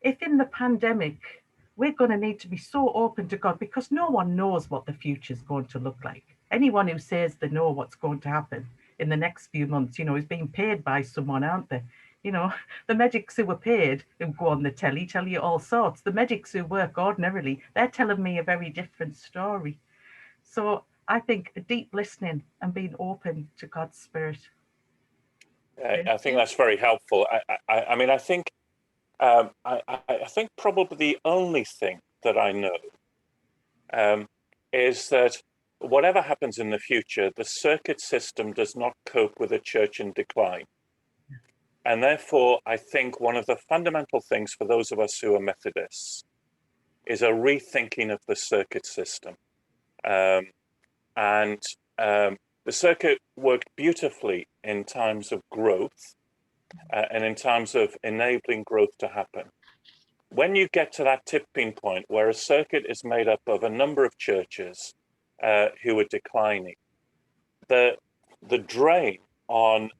if in the pandemic, we're going to need to be so open to God, because no one knows what the future is going to look like. Anyone who says they know what's going to happen in the next few months, is being paid by someone, aren't they? The medics who were paid, who go on the telly, tell you all sorts. The medics who work ordinarily, they're telling me a very different story. So I think a deep listening and being open to God's Spirit. I think that's very helpful. I mean, I think probably the only thing that I know is that whatever happens in the future, the circuit system does not cope with a church in decline. And therefore, I think one of the fundamental things for those of us who are Methodists is a rethinking of the circuit system. The circuit worked beautifully in times of growth and in times of enabling growth to happen. When you get to that tipping point where a circuit is made up of a number of churches who are declining, the drain on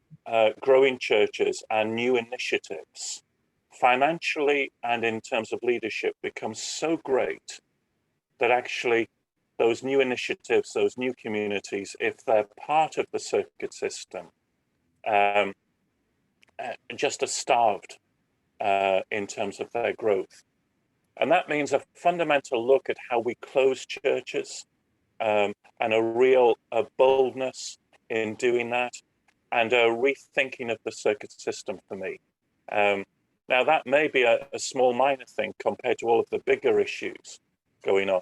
growing churches and new initiatives, financially and in terms of leadership, becomes so great that actually those new initiatives, those new communities, if they're part of the circuit system, just are starved in terms of their growth. And that means a fundamental look at how we close churches and a real boldness in doing that, and a rethinking of the circuit system for me. Now, that may be a small minor thing compared to all of the bigger issues going on,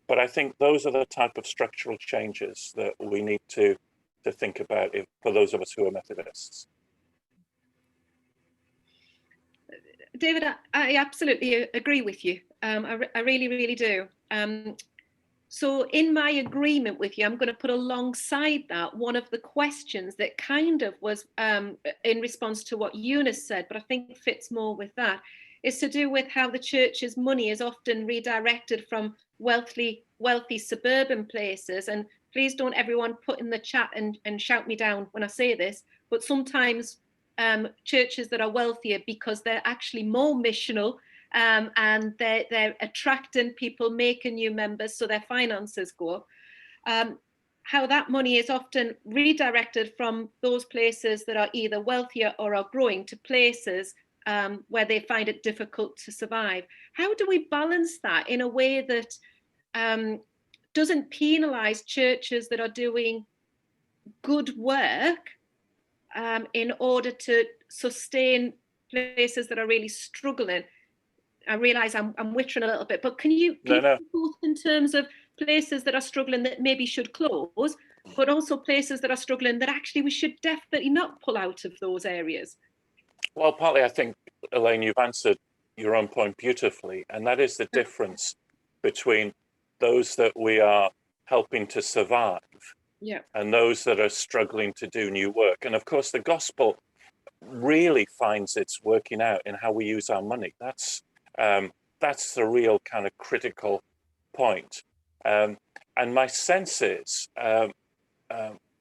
but I think those are the type of structural changes that we need to think about for those of us who are Methodists. David, I absolutely agree with you. I really, really do. So in my agreement with you, I'm going to put alongside that one of the questions that kind of was in response to what Eunice said, but I think fits more with that, is to do with how the church's money is often redirected from wealthy suburban places. And please don't everyone put in the chat and shout me down when I say this, but sometimes churches that are wealthier because they're actually more missional, and they're attracting people, making new members, so their finances go up. How that money is often redirected from those places that are either wealthier or are growing to places where they find it difficult to survive. How do we balance that in a way that doesn't penalise churches that are doing good work in order to sustain places that are really struggling? I realise I'm wittering a little bit, but can you both in terms of places that are struggling that maybe should close, but also places that are struggling that actually we should definitely not pull out of those areas? Well, partly I think, Elaine, you've answered your own point beautifully, and that is the difference between those that we are helping to survive and those that are struggling to do new work. And of course, the gospel really finds its working out in how we use our money. That's the real kind of critical point. And my sense is,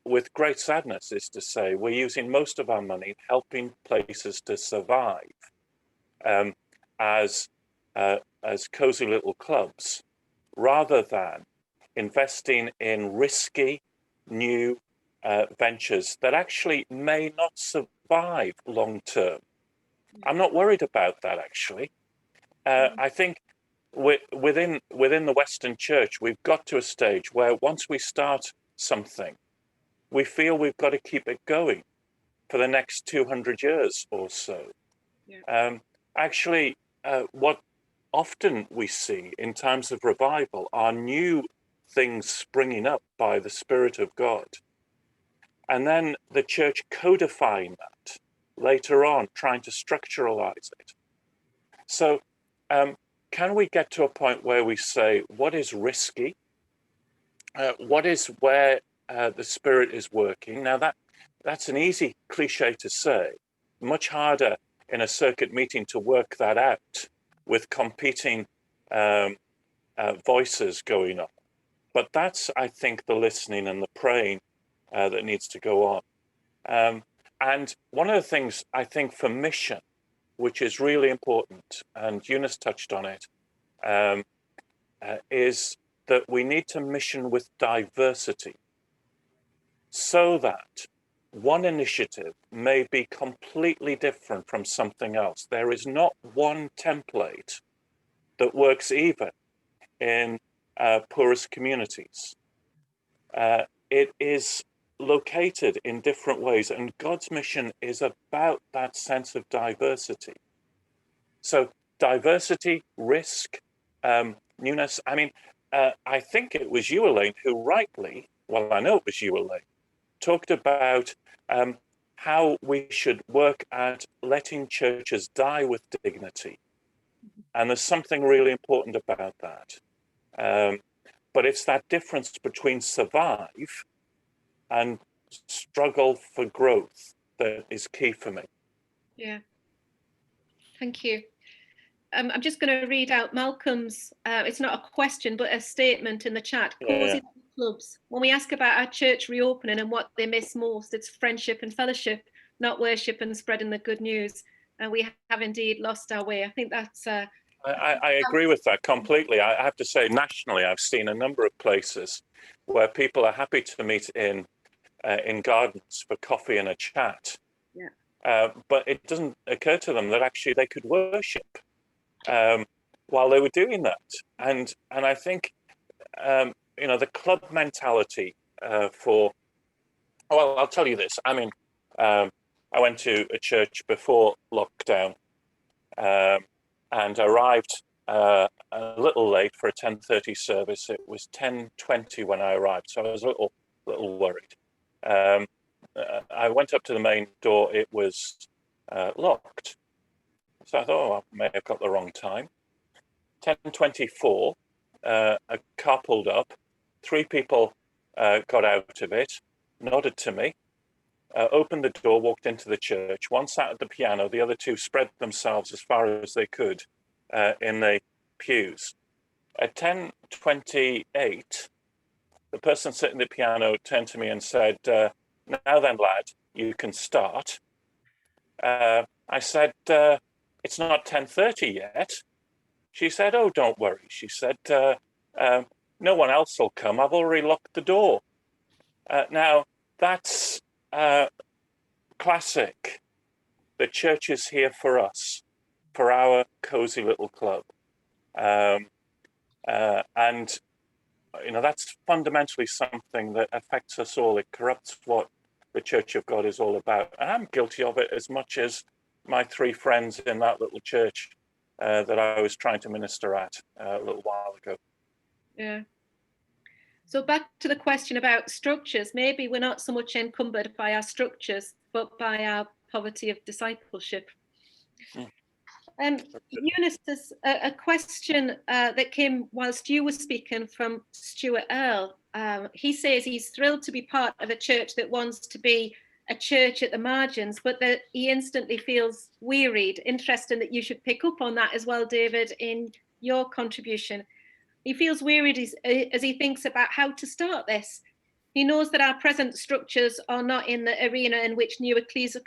with great sadness, is to say we're using most of our money helping places to survive as cozy little clubs, rather than investing in risky new ventures that actually may not survive long term. I'm not worried about that, actually. I think within the Western Church, we've got to a stage where once we start something, we feel we've got to keep it going for the next 200 years or so. Actually, what often we see in times of revival are new things springing up by the Spirit of God. And then the church codifying that later on, trying to structuralize it. So can we get to a point where we say, what is risky? What is where the Spirit is working? Now that's an easy cliche to say, much harder in a circuit meeting to work that out with competing voices going on. But that's, I think, the listening and the praying that needs to go on. And one of the things I think for mission, which is really important, and Eunice touched on it, is that we need to mission with diversity, so that one initiative may be completely different from something else. There is not one template that works even in poorest communities. It is located in different ways, and God's mission is about that sense of diversity. So diversity, risk, newness. I mean, I think it was you, Elaine, who rightly, well, I know it was you, Elaine, talked about how we should work at letting churches die with dignity. And there's something really important about that. But it's that difference between survive and struggle for growth that is key for me. Yeah, thank you. I'm just going to read out Malcolm's, it's not a question, but a statement in the chat. Cozy clubs. When we ask about our church reopening and what they miss most, it's friendship and fellowship, not worship and spreading the good news. And we have indeed lost our way. I think that's... I agree with that completely. I have to say, nationally, I've seen a number of places where people are happy to meet in gardens for coffee and a chat. But it doesn't occur to them that actually they could worship while they were doing that. And I think, the club mentality well, I'll tell you this. I mean, I went to a church before lockdown and arrived a little late for a 10:30 service. It was 10:20 when I arrived, so I was a little worried. I went up to the main door. It was locked. So I thought, I may have got the wrong time. 10:24, a car pulled up. 3 people got out of it, nodded to me, opened the door, walked into the church. One sat at the piano. The other 2 spread themselves as far as they could in the pews. At 10:28, the person sitting at the piano turned to me and said, now then, lad, you can start. I said, it's not 10:30 yet. She said, oh, don't worry. She said, no one else will come. I've already locked the door. Now, that's classic. The church is here for us, for our cozy little club. And, that's fundamentally something that affects us all. It corrupts what the Church of God is all about. And I'm guilty of it as much as my 3 friends in that little church that I was trying to minister at a little while ago. Yeah. So back to the question about structures, maybe we're not so much encumbered by our structures, but by our poverty of discipleship. Eunice, there's a question that came whilst you were speaking from Stuart Earle. He says he's thrilled to be part of a church that wants to be a church at the margins, but that he instantly feels wearied. Interesting that you should pick up on that as well, David, in your contribution. He feels wearied as he thinks about how to start this. He knows that our present structures are not in the arena in which new ecclesial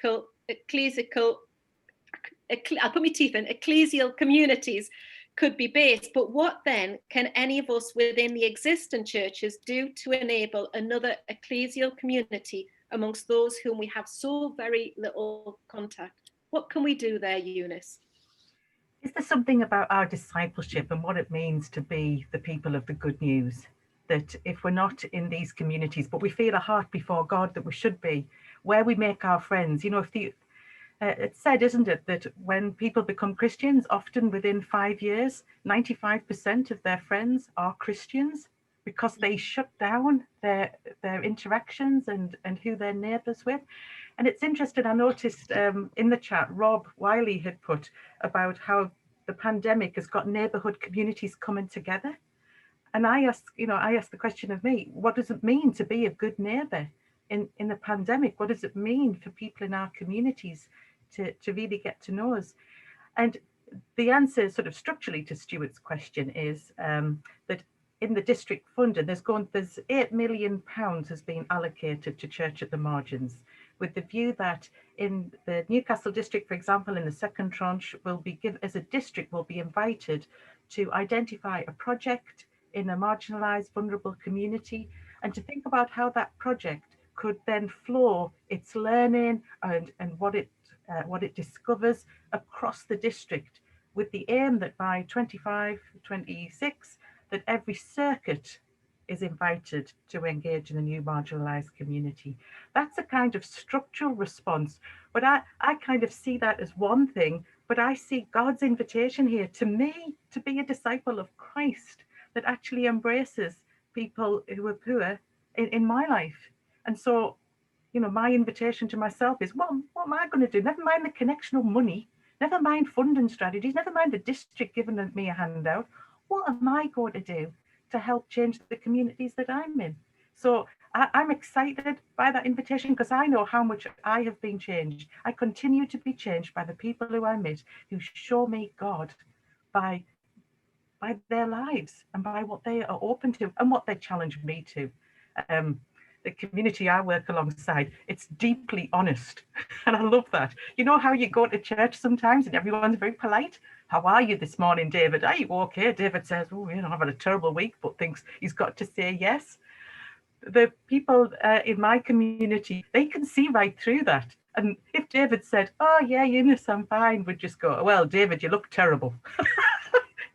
communities could be based. But what then can any of us within the existing churches do to enable another ecclesial community amongst those whom we have so very little contact? What can we do there, Eunice? Is there something about our discipleship and what it means to be the people of the good news, that if we're not in these communities, but we feel a heart before God that we should be, where we make our friends? You know, if it's said, isn't it, that when people become Christians, often within 5 years, 95% of their friends are Christians, because they shut down their interactions and who they're neighbours with. And it's interesting, I noticed in the chat, Rob Wiley had put about how the pandemic has got neighbourhood communities coming together. And I asked the question of me, what does it mean to be a good neighbour in the pandemic? What does it mean for people in our communities to really get to know us? And the answer sort of structurally to Stuart's question is that in the district funding, there's £8 million has been allocated to church at the margins, with the view that in the Newcastle district, for example, in the second tranche, as a district, will be invited to identify a project in a marginalised, vulnerable community, and to think about how that project could then flow its learning and what it discovers across the district, with the aim that by 25-26, that every circuit is invited to engage in a new marginalised community. That's a kind of structural response, but I kind of see that as one thing, but I see God's invitation here to me to be a disciple of Christ that actually embraces people who are poor in my life. And so, you know, my invitation to myself is, well, what am I going to do? Never mind the connectional money, never mind funding strategies, never mind the district giving me a handout. What am I going to do to help change the communities that I'm in? So I'm excited by that invitation, because I know how much I have been changed. I continue to be changed by the people who I meet, who show me God by their lives and by what they are open to and what they challenge me to. The community I work alongside, it's deeply honest, and I love that. You know how you go to church sometimes and everyone's very polite? How are you this morning, David? Are you okay? David says, oh, you know, I've had a terrible week, but thinks he's got to say yes. The people in my community, they can see right through that. And if David said, oh yeah, Eunice, I'm fine, we'd just go, well, David, you look terrible.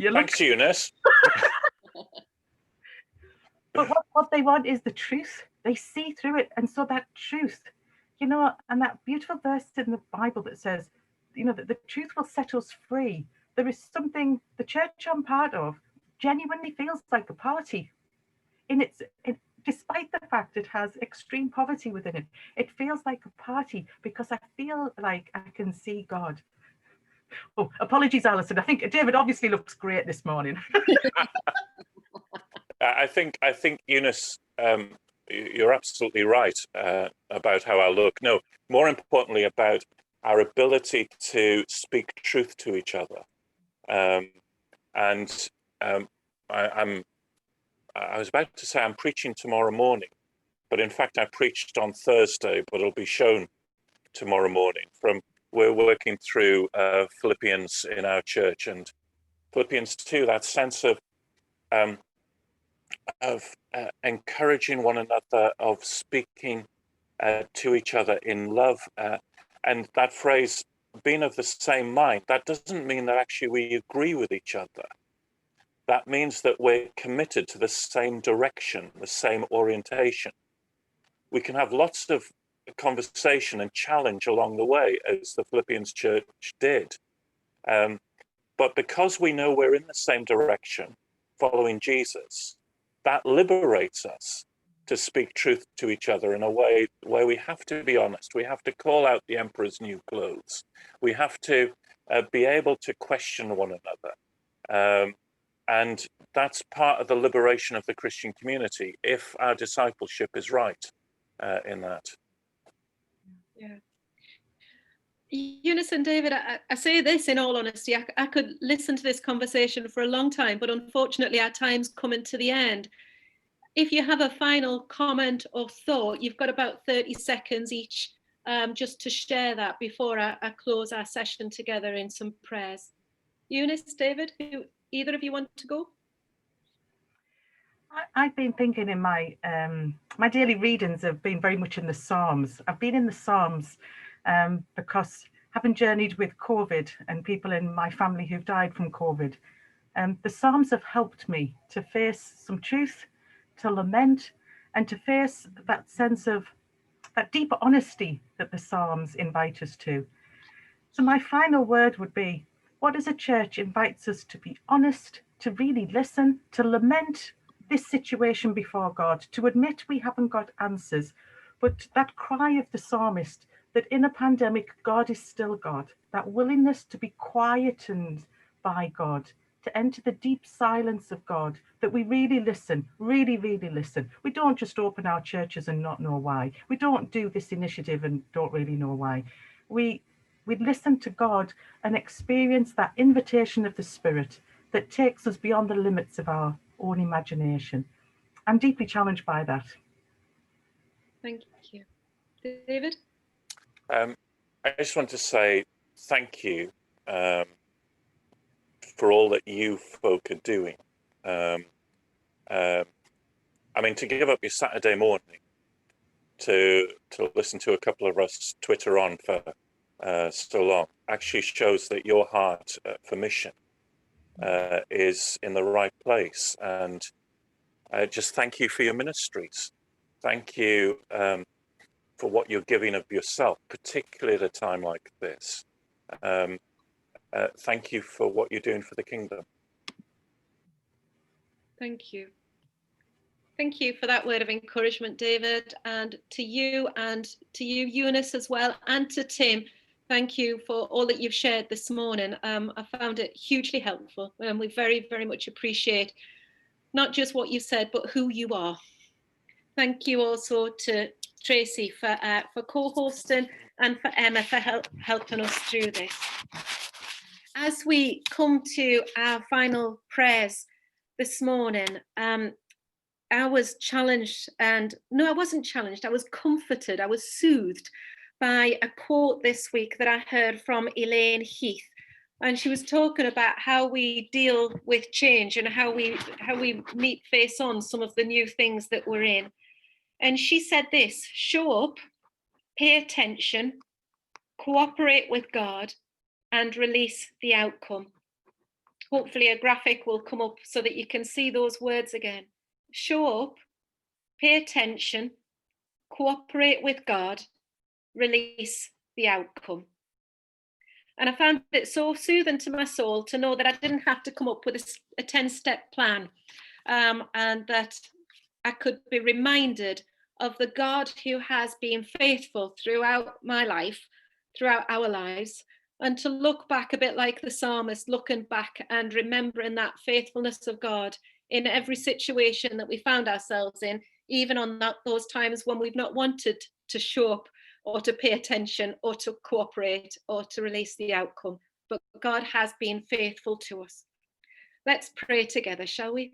Thanks, Eunice. But what they want is the truth. They see through it. And so that truth, you know, and that beautiful verse in the Bible that says, you know, that the truth will set us free. There is something the church I'm part of genuinely feels like a party. Despite the fact it has extreme poverty within it, it feels like a party because I feel like I can see God. Oh, apologies, Alison. I think David obviously looks great this morning. I think Eunice, you're absolutely right about how I look. No, more importantly, about our ability to speak truth to each other. I was about to say I'm preaching tomorrow morning, but in fact I preached on Thursday, but it'll be shown tomorrow morning. We're working through Philippians in our church, and Philippians 2, that sense of encouraging one another, of speaking to each other in love, and that phrase, being of the same mind, that doesn't mean that actually we agree with each other. That means that we're committed to the same direction, the same orientation. We can have lots of conversation and challenge along the way, as the Philippians church did. But because we know we're in the same direction, following Jesus, that liberates us to speak truth to each other in a way where we have to be honest. We have to call out the emperor's new clothes. We have to be able to question one another. And that's part of the liberation of the Christian community, if our discipleship is right in that. Yeah. Eunice and David, I say this in all honesty, I could listen to this conversation for a long time, but unfortunately our time's coming to the end. If you have a final comment or thought, you've got about 30 seconds each just to share that before I close our session together in some prayers. Eunice, David, either of you want to go? I've been thinking in my my daily readings have been very much in the Psalms. I've been in the Psalms because having journeyed with COVID and people in my family who've died from COVID, the Psalms have helped me to face some truth, to lament, and to face that sense of that deeper honesty that the Psalms invite us to. So my final word would be, what as a church invites us to be honest, to really listen, to lament this situation before God, to admit we haven't got answers, but that cry of the psalmist that in a pandemic, God is still God, that willingness to be quietened by God, to enter the deep silence of God, that we really listen, really, really listen. We don't just open our churches and not know why. We don't do this initiative and don't really know why. We listen to God and experience that invitation of the Spirit that takes us beyond the limits of our own imagination. I'm deeply challenged by that. Thank you. David? I just want to say thank you for all that you folk are doing. I mean, to give up your Saturday morning to listen to a couple of us Twitter on for so long actually shows that your heart for mission is in the right place. And just thank you for your ministries. Thank you for what you're giving of yourself, particularly at a time like this. Thank you for what you're doing for the kingdom. Thank you. Thank you for that word of encouragement, David, and to you, Eunice, as well, and to Tim. Thank you for all that you've shared this morning. I found it hugely helpful, and we very, very much appreciate not just what you said, but who you are. Thank you also to Tracy for co-hosting, and for Emma for helping us through this. As we come to our final prayers this morning, I was challenged, and no, I wasn't challenged. I was comforted. I was soothed by a quote this week that I heard from Elaine Heath. And she was talking about how we deal with change and how we meet face on some of the new things that we're in. And she said this: show up, pay attention, cooperate with God, and release the outcome. Hopefully a graphic will come up so that you can see those words again. Show up, pay attention, cooperate with God, release the outcome. And I found it so soothing to my soul to know that I didn't have to come up with a 10-step plan, and that I could be reminded of the God who has been faithful throughout my life, throughout our lives, and to look back a bit like the psalmist, looking back and remembering that faithfulness of God in every situation that we found ourselves in, even on those times when we've not wanted to show up or to pay attention or to cooperate or to release the outcome. But God has been faithful to us. Let's pray together, shall we?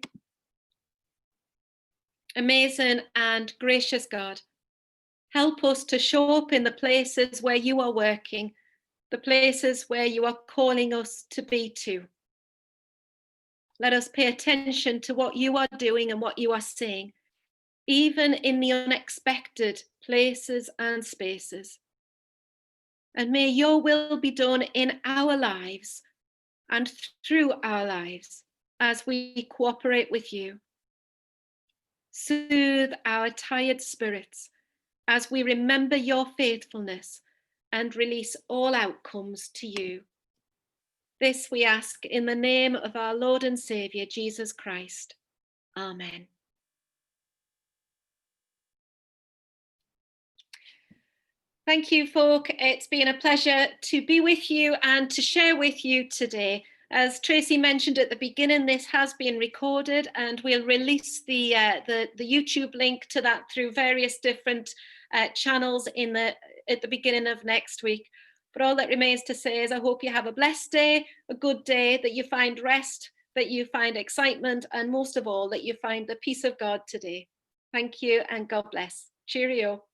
Amazing and gracious God, help us to show up in the places where you are working, the places where you are calling us to be to. Let us pay attention to what you are doing and what you are saying, even in the unexpected places and spaces. And may your will be done in our lives and through our lives as we cooperate with you. Soothe our tired spirits as we remember your faithfulness and release all outcomes to you. This we ask in the name of our Lord and Saviour, Jesus Christ. Amen. Thank you, folk. It's been a pleasure to be with you and to share with you today. As Tracy mentioned at the beginning, this has been recorded, and we'll release the YouTube link to that through various different channels at the beginning of next week. But all that remains to say is I hope you have a blessed day, a good day, that you find rest, that you find excitement, and most of all, that you find the peace of God today. Thank you and God bless. Cheerio.